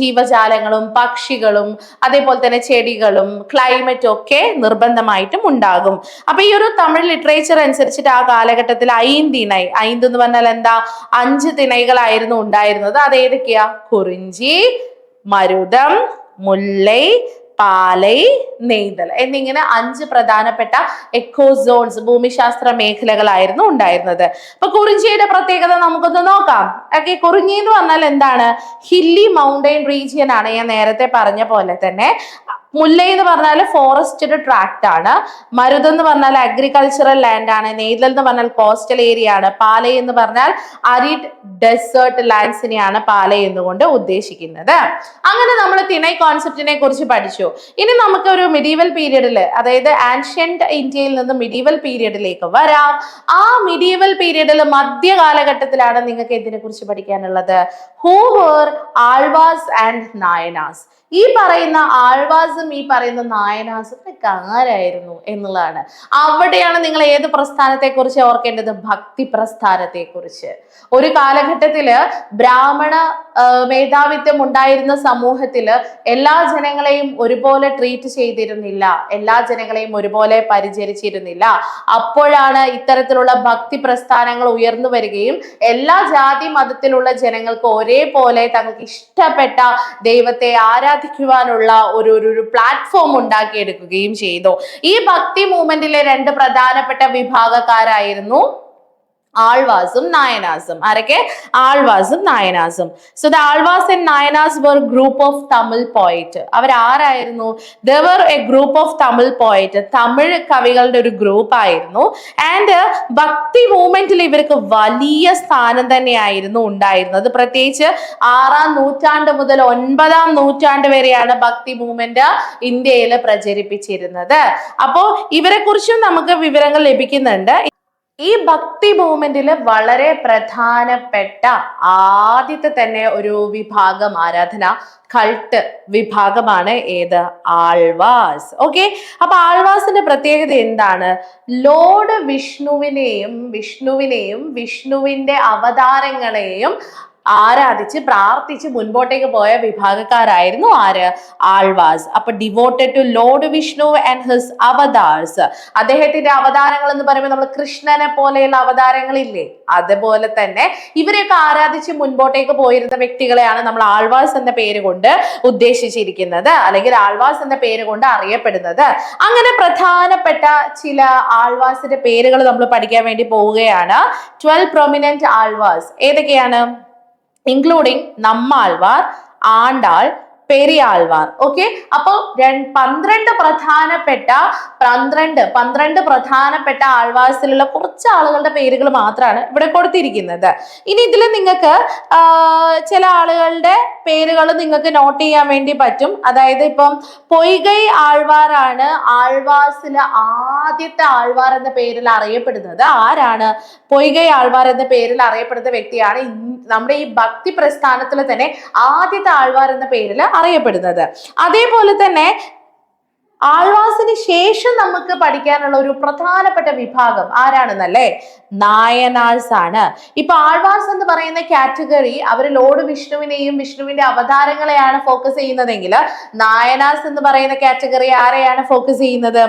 ജീവജാലങ്ങളും പക്ഷികളും അതേപോലെ തന്നെ ചെടികളും ക്ലൈമറ്റും ഒക്കെ നിർബന്ധമായിട്ടും ഉണ്ടാകും. അപ്പൊ ഈ ഒരു തമിഴ് ലിറ്ററേച്ചർ അനുസരിച്ചിട്ട് ആ കാലഘട്ടത്തിൽ ഐന്തിണൈ, ഐന്ത് എന്ന് പറഞ്ഞാൽ എന്താ, 5 തിണൈകളായിരുന്നു ഉണ്ടായിരുന്നത്. അത് ഏതൊക്കെയാ, കുറിഞ്ചി, മരുതം, മുല്ലൈ, പാലൈ, നെയ്തൽ എന്നിങ്ങനെ 5 പ്രധാനപ്പെട്ട എക്കോസോൺസ്, ഭൂമിശാസ്ത്ര മേഖലകളായിരുന്നു ഉണ്ടായിരുന്നത്. അപ്പൊ കുറിഞ്ചിയുടെ പ്രത്യേകത നമുക്കൊന്ന് നോക്കാം. ഓക്കെ, കുറിഞ്ചി എന്ന് പറഞ്ഞാൽ എന്താണ്, ഹില്ലി മൗണ്ടൈൻ റീജിയൻ ആണ്. ഞാൻ നേരത്തെ പറഞ്ഞ പോലെ തന്നെ മുല്ലൈ എന്ന് പറഞ്ഞാൽ ഫോറസ്റ്റഡ് ട്രാക്ട് ആണ്. മരുതം എന്ന് പറഞ്ഞാൽ അഗ്രികൾച്ചറൽ ലാൻഡ് ആണ്. നെയ്തൽ എന്ന് പറഞ്ഞാൽ കോസ്റ്റൽ ഏരിയ ആണ്. പാലൈ എന്ന് പറഞ്ഞാൽ അരിഡ് ഡെസേർട്ട് ലാൻഡ്സിനെയാണ് പാലൈ എന്നുകൊണ്ട് ഉദ്ദേശിക്കുന്നത്. അങ്ങനെ നമ്മൾ തിണൈ കോൺസെപ്റ്റിനെ കുറിച്ച് പഠിച്ചു. ഇനി നമുക്ക് ഒരു മിഡീവൽ പീരീഡിൽ, അതായത് ആൻഷ്യന്റ് ഇന്ത്യയിൽ നിന്ന് മിഡീവൽ പീരീഡിലേക്ക് വരാം. ആ മിഡീവൽ പീരീഡിൽ മധ്യകാലഘട്ടത്തിലാണ് നിങ്ങൾക്ക് ഇതിനെ കുറിച്ച് പഠിക്കാനുള്ളത്. Who were Alvars and Nayanars. ഈ പറയുന്ന ആൾവാസും ഈ പറയുന്ന നായനാസും ഒക്കെ ആരായിരുന്നു എന്നുള്ളതാണ്. അവിടെയാണ് നിങ്ങൾ ഏത് പ്രസ്ഥാനത്തെ കുറിച്ച് ഓർക്കേണ്ടത്, ഭക്തി പ്രസ്ഥാനത്തെ കുറിച്ച്. ഒരു കാലഘട്ടത്തില് ബ്രാഹ്മണ മേധാവിത്വം ഉണ്ടായിരുന്ന സമൂഹത്തില് എല്ലാ ജനങ്ങളെയും ഒരുപോലെ ട്രീറ്റ് ചെയ്തിരുന്നില്ല, എല്ലാ ജനങ്ങളെയും ഒരുപോലെ പരിചരിച്ചിരുന്നില്ല. അപ്പോഴാണ് ഇത്തരത്തിലുള്ള ഭക്തി പ്രസ്ഥാനങ്ങൾ ഉയർന്നു വരികയും എല്ലാ ജാതി മതത്തിലുള്ള ജനങ്ങൾക്ക് ഒരേപോലെ തങ്ങൾക്ക് ഇഷ്ടപ്പെട്ട ദൈവത്തെ ആരാധിക്കുവാനുള്ള ഒരു പ്ലാറ്റ്ഫോം ഉണ്ടാക്കിയെടുക്കുകയും ചെയ്തു. ഈ ഭക്തി മൂവ്മെന്റിലെ 2 പ്രധാനപ്പെട്ട വിഭാഗക്കാരായിരുന്നു ആൾവാസും നായനാസും. ആരൊക്കെ, ആൾവാസും നായനാസും. So the Alvars and Nayanars were group of Tamil poet. അവർ ആരായിരുന്നു, they were a group of Tamil poet, Tamil കവികളുടെ ഒരു ഗ്രൂപ്പ് ആയിരുന്നു. ആൻഡ് ഭക്തി മൂവ്മെന്റിൽ ഇവർക്ക് വലിയ സ്ഥാനം തന്നെയായിരുന്നു ഉണ്ടായിരുന്നത്. പ്രത്യേകിച്ച് 6ാം നൂറ്റാണ്ട് മുതൽ 9ാം നൂറ്റാണ്ട് വരെയാണ് ഭക്തി മൂവ്മെന്റ് ഇന്ത്യയിൽ പ്രചരിപ്പിച്ചിരുന്നത്. അപ്പോ ഇവരെ കുറിച്ചും നമുക്ക് വിവരങ്ങൾ ലഭിക്കുന്നുണ്ട്. ഈ ഭക്തി മൂവ്മെന്റിൽ വളരെ പ്രധാനപ്പെട്ട ആദ്യത്തെ തന്നെ ഒരു വിഭാഗം, ആരാധന കൾട്ട് വിഭാഗമാണ് ഏത്, ആൾവാസ്. ഓക്കെ, അപ്പൊ ആൾവാസിന്റെ പ്രത്യേകത എന്താണ്, ലോർഡ് വിഷ്ണുവിനെയും വിഷ്ണുവിന്റെ അവതാരങ്ങളെയും ആരാധിച്ച് പ്രാർത്ഥിച്ച് മുൻപോട്ടേക്ക് പോയ വിഭാഗക്കാരായിരുന്നു ആര്? ആൾവാസ്. അപ്പൊ devoted to lord Vishnu and his avatars. അദ്ദേഹത്തിന്റെ അവതാരങ്ങൾ എന്ന് പറയുമ്പോൾ നമ്മൾ കൃഷ്ണനെ പോലെയുള്ള അവതാരങ്ങളില്ലേ, അതുപോലെ തന്നെ ഇവരെയൊക്കെ ആരാധിച്ച് മുൻപോട്ടേക്ക് പോയിരുന്ന വ്യക്തികളെയാണ് നമ്മൾ ആൾവാസ് എന്ന പേര് കൊണ്ട് ഉദ്ദേശിച്ചിരിക്കുന്നത്, അല്ലെങ്കിൽ ആൾവാസ് എന്ന പേര് കൊണ്ട് അറിയപ്പെടുന്നത്. അങ്ങനെ പ്രധാനപ്പെട്ട ചില ആൾവാസിന്റെ പേരുകൾ നമ്മൾ പഠിക്കാൻ വേണ്ടി പോവുകയാണ്. 12 prominent ആൾവാസ് ഏതൊക്കെയാണ്? ഇൻക്ലൂഡിങ് നമ്മാൾവാർ, ആണ്ടാൾ, പെരിയാൾവാർ. ഓക്കെ, അപ്പൊ 12 പ്രധാനപ്പെട്ട ആൾവാസിലുള്ള കുറച്ച് ആളുകളുടെ പേരുകൾ മാത്രമാണ് ഇവിടെ കൊടുത്തിരിക്കുന്നത്. ഇനി ഇതിൽ നിങ്ങൾക്ക് ചില ആളുകളുടെ പേരുകൾ നിങ്ങൾക്ക് നോട്ട് ചെയ്യാൻ വേണ്ടി പറ്റും. അതായത് ഇപ്പം പൊയ്കൈ ആൾവാറാണ് ആൾവാസിലെ ആദ്യത്തെ ആൾവാർ എന്ന പേരിൽ അറിയപ്പെടുന്നത്. ആരാണ്? പൊയ്കൈ ആൾവാർ എന്ന പേരിൽ അറിയപ്പെടുന്ന വ്യക്തിയാണ് നമ്മുടെ ഈ ഭക്തി പ്രസ്ഥാനത്തിൽ തന്നെ ആദ്യത്തെ ആൾവാർ എന്ന പേരിൽ അറിയപ്പെടുന്നത്. അതേപോലെ തന്നെ ആൾവാസിന് ശേഷം നമുക്ക് പഠിക്കാനുള്ള ഒരു പ്രധാനപ്പെട്ട വിഭാഗം ആരാണെന്നല്ലേ? നായനാർസ് ആണ്. ഇപ്പൊ ആൾവാസ് എന്ന് പറയുന്ന കാറ്റഗറി അവർ ലോർഡ് വിഷ്ണുവിനെയും വിഷ്ണുവിന്റെ അവതാരങ്ങളെയാണ് ഫോക്കസ് ചെയ്യുന്നതെങ്കിൽ, നായനാർസ് എന്ന് പറയുന്ന കാറ്റഗറി ആരെയാണ് ഫോക്കസ് ചെയ്യുന്നത്?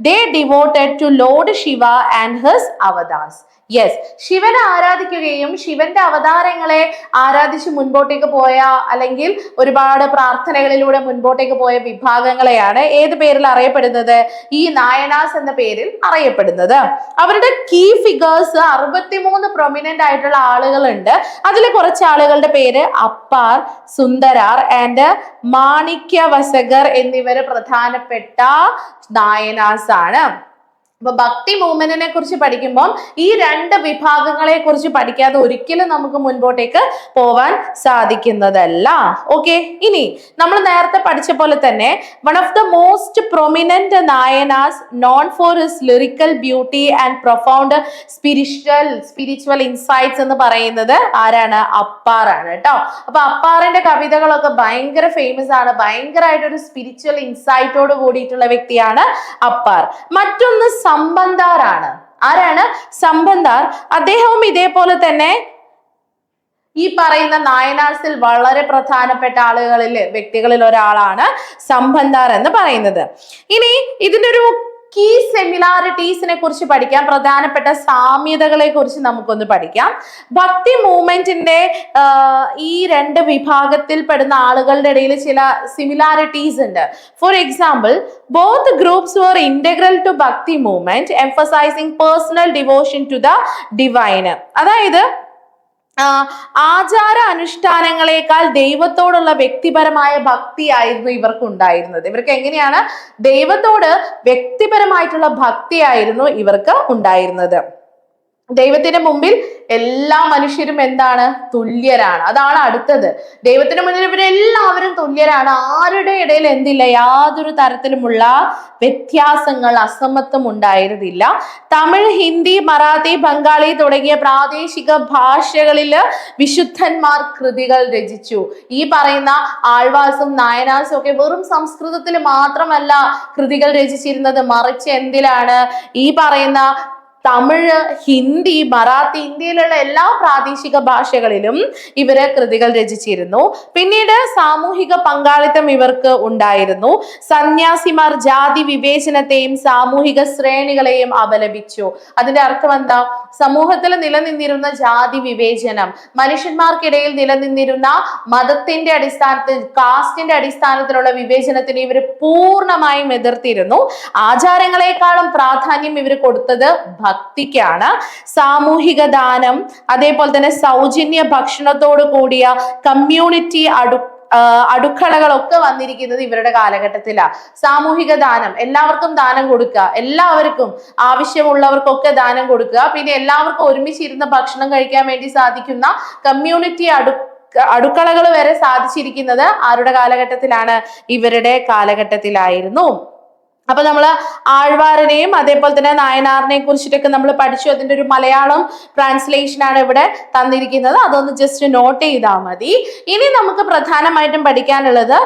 They devoted to lord Shiva and his avatars. Yes, ശിവനെ ആരാധിക്കുകയും ശിവന്റെ അവതാരങ്ങളെ ആരാധിച്ച് മുൻപോട്ടേക്ക് പോയ, അല്ലെങ്കിൽ ഒരുപാട് പ്രാർത്ഥനകളിലൂടെ മുൻപോട്ടേക്ക് പോയ വിഭാഗങ്ങളെയാണ് ഏത് പേരിൽ അറിയപ്പെടുന്നത്? ഈ നായനാസ് എന്ന പേരിൽ അറിയപ്പെടുന്നത്. അവരുടെ കീ ഫിഗേഴ്സ് 63 പ്രൊമിനന്റ് ആയിട്ടുള്ള ആളുകളുണ്ട്. അതിൽ കുറച്ച് ആളുകളുടെ പേര് അപ്പാർ, സുന്ദരാർ ആൻഡ് മാണിക്യവസകർ എന്നിവര് പ്രധാനപ്പെട്ട നായനാസ് ആണ്. അപ്പൊ ഭക്തി മൂവ്മെന്റിനെ കുറിച്ച് പഠിക്കുമ്പോൾ ഈ 2 വിഭാഗങ്ങളെ കുറിച്ച് പഠിക്കാതെ ഒരിക്കലും നമുക്ക് മുൻപോട്ടേക്ക് പോവാൻ സാധിക്കുന്നതല്ല. ഓക്കെ, ഇനി നമ്മൾ നേരത്തെ പഠിച്ച പോലെ തന്നെ one of the most prominent Nayanars known for his lyrical beauty and profound spiritual insights എന്ന് പറയുന്നത് ആരാണ്? അപ്പാറാണ് കേട്ടോ. അപ്പൊ അപ്പാറിന്റെ കവിതകളൊക്കെ ഭയങ്കര ഫേമസ് ആണ്. ഭയങ്കരമായിട്ടൊരു സ്പിരിച്വൽ ഇൻസൈറ്റോട് കൂടിയിട്ടുള്ള വ്യക്തിയാണ് അപ്പാർ. മറ്റൊന്ന് സംബന്ധാർ ആണ്. ആരാണ്? സംബന്ധാർ. അദ്ദേഹവും ഇതേപോലെ തന്നെ ഈ പറയുന്ന നായനാർസിൽ വളരെ പ്രധാനപ്പെട്ട വ്യക്തികളിൽ ഒരാളാണ് സംബന്ധാർ എന്ന് പറയുന്നത്. ഇനി ഇതിന്റെ ഒരു കീ സെമിലാരിറ്റീസിനെ കുറിച്ച് പഠിക്കാം. പ്രധാനപ്പെട്ട സാമ്യതകളെ കുറിച്ച് നമുക്കൊന്ന് പഠിക്കാം. ഭക്തി മൂവ്മെന്റിന്റെ ഈ 2 വിഭാഗത്തിൽ പെടുന്ന ആളുകളുടെ ഇടയിൽ ചില സിമിലാരിറ്റീസ് ഉണ്ട്. For example, both groups were integral to ഭക്തി movement, emphasizing personal devotion to the divine. അതായത് ആചാര അനുഷ്ഠാനങ്ങളെക്കാൾ ദൈവത്തോടുള്ള വ്യക്തിപരമായ ഭക്തിയായിരുന്നു ഇവർക്ക് ഉണ്ടായിരുന്നത്. ഇവർക്ക് എങ്ങനെയാണ്? ദൈവത്തോട് വ്യക്തിപരമായിട്ടുള്ള ഭക്തിയായിരുന്നു ഇവർക്ക് ഉണ്ടായിരുന്നത്. ദൈവത്തിന്റെ മുമ്പിൽ എല്ലാ മനുഷ്യരും എന്താണ്? തുല്യരാണ്. അതാണ് അടുത്തത്. ദൈവത്തിന്റെ മുന്നിൽ ഇവരെല്ലാവരും തുല്യരാണ്. ആരുടെ ഇടയിൽ എന്തില്ല? യാതൊരു തരത്തിലുമുള്ള വ്യത്യാസങ്ങൾ, അസമത്വം ഉണ്ടായിരുന്നില്ല. തമിഴ്, ഹിന്ദി, മറാത്തി, ബംഗാളി തുടങ്ങിയ പ്രാദേശിക ഭാഷകളില് വിശുദ്ധന്മാർ കൃതികൾ രചിച്ചു. ഈ പറയുന്ന ആൾവാസും നായനാസും ഒക്കെ വെറും സംസ്കൃതത്തിൽ മാത്രമല്ല കൃതികൾ രചിച്ചിരുന്നത്, മറിച്ച് എന്തിലാണ്? ഈ പറയുന്ന തമിഴ്, ഹിന്ദി, മറാത്തി, ഇന്ത്യയിലുള്ള എല്ലാ പ്രാദേശിക ഭാഷകളിലും ഇവര് കൃതികൾ രചിച്ചിരുന്നു. പിന്നീട് സാമൂഹിക പങ്കാളിത്തം ഇവർക്ക് ഉണ്ടായിരുന്നു. സന്യാസിമാർ ജാതി വിവേചനത്തെയും സാമൂഹിക ശ്രേണികളെയും അപലപിച്ചു. അതിന്റെ അർത്ഥം എന്താ? സമൂഹത്തിൽ നിലനിന്നിരുന്ന ജാതി വിവേചനം, മനുഷ്യന്മാർക്കിടയിൽ നിലനിന്നിരുന്ന മതത്തിന്റെ അടിസ്ഥാനത്തിൽ, കാസ്റ്റിന്റെ അടിസ്ഥാനത്തിലുള്ള വിവേചനത്തിന് ഇവർ പൂർണ്ണമായും എതിർത്തിരുന്നു. ആചാരങ്ങളെക്കാളും പ്രാധാന്യം ഇവർ കൊടുത്തത് ഭക്തിക്കാണ്. സാമൂഹിക ദാനം, അതേപോലെ തന്നെ സൗജന്യ ഭക്ഷണത്തോട് കൂടിയ കമ്മ്യൂണിറ്റി അടുക്കളകളൊക്കെ വന്നിരിക്കുന്നത് ഇവരുടെ കാലഘട്ടത്തിലാണ്. സാമൂഹിക ദാനം, എല്ലാവർക്കും ദാനം കൊടുക്കുക, എല്ലാവർക്കും ആവശ്യമുള്ളവർക്കൊക്കെ ദാനം കൊടുക്കുക, പിന്നെ എല്ലാവർക്കും ഒരുമിച്ചിരുന്ന് ഭക്ഷണം കഴിക്കാൻ വേണ്ടി സാധിക്കുന്ന കമ്മ്യൂണിറ്റി അടുക്കളകൾ വരെ സാധിച്ചിരിക്കുന്നത് ആരുടെ കാലഘട്ടത്തിലാണ്? ഇവരുടെ കാലഘട്ടത്തിലായിരുന്നു. അപ്പൊ നമ്മൾ ആഴ്വാറിനെയും അതേപോലെ തന്നെ നായനാറിനെ കുറിച്ചിട്ടൊക്കെ നമ്മൾ പഠിച്ചു. അതിന്റെ ഒരു മലയാളം ട്രാൻസ്ലേഷൻ ആണ് ഇവിടെ തന്നിരിക്കുന്നത്. അതൊന്ന് ജസ്റ്റ് നോട്ട് ചെയ്താൽ മതി. ഇനി നമുക്ക് പ്രധാനമായിട്ടും പഠിക്കാനുള്ളത്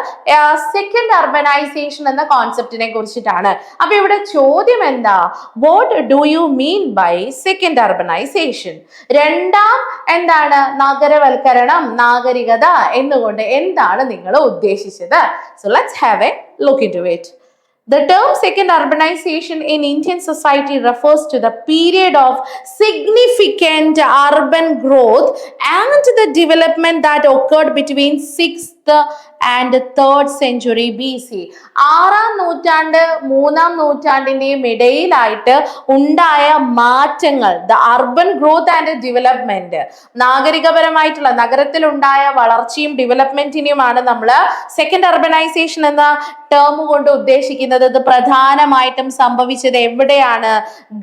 സെക്കൻഡ് അർബനൈസേഷൻ എന്ന കോൺസെപ്റ്റിനെ കുറിച്ചിട്ടാണ്. അപ്പൊ ഇവിടെ ചോദ്യം എന്താ? What do you mean by second urbanization? രണ്ടാം എന്താണ് നഗരവൽക്കരണം, നാഗരികത എന്നുകൊണ്ട് എന്താണ് നിങ്ങൾ ഉദ്ദേശിച്ചത്? So let's have a look into it. The term second urbanization in Indian society refers to the period of significant urban growth and the development that occurred between 6th and 3rd century BC. 6ാം നൂറ്റാണ്ട് 3ാം നൂറ്റാണ്ടിന്റെയും ഇടയിലായിട്ട് ഉണ്ടായ മാറ്റങ്ങൾ, the urban growth and development, നാഗരികപരമായിട്ടുള്ള നഗരത്തിൽ ഉണ്ടായ വളർച്ചയും ഡെവലപ്മെന്റിനെയുമാണ് നമ്മൾ സെക്കൻഡ് അർബനൈസേഷൻ എന്ന ടേം കൊണ്ട് ഉദ്ദേശിക്കുന്നത്. ഇത് പ്രധാനമായിട്ടും സംഭവിച്ചത് എവിടെയാണ്?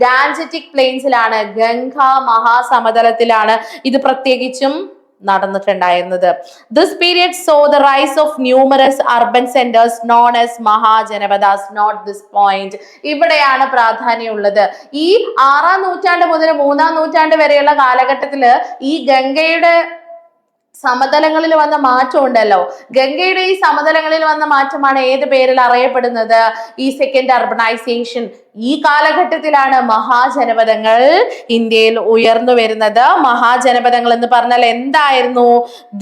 ഗാൻജറ്റിക് പ്ലെയിൻസിലാണ്, ഗംഗാ മഹാസമതലത്തിലാണ് ഇത് പ്രത്യേകിച്ചും നടന്നിട്ടുണ്ടായിരുന്നത്. This period saw the rise of numerous urban centers known as Mahajanapadas. Note this point. ഇവിടെയാണ് പ്രാധാന്യമുള്ളത്. ഈ 6ാം നൂറ്റാണ്ട് മുതൽ 3ാം നൂറ്റാണ്ട് വരെയുള്ള കാലഘട്ടത്തില് ഈ ഗംഗയുടെ സമതലങ്ങളിൽ വന്ന മാറ്റം ഉണ്ടല്ലോ, ഗംഗയുടെ ഈ സമതലങ്ങളിൽ വന്ന മാറ്റമാണ് ഏത് പേരിൽ അറിയപ്പെടുന്നത്? ഈ സെക്കൻഡ് അർബനൈസേഷൻ. ഈ കാലഘട്ടത്തിലാണ് മഹാജനപദങ്ങൾ ഇന്ത്യയിൽ ഉയർന്നു വരുന്നത്. മഹാജനപദങ്ങൾ എന്ന് പറഞ്ഞാൽ എന്തായിരുന്നു?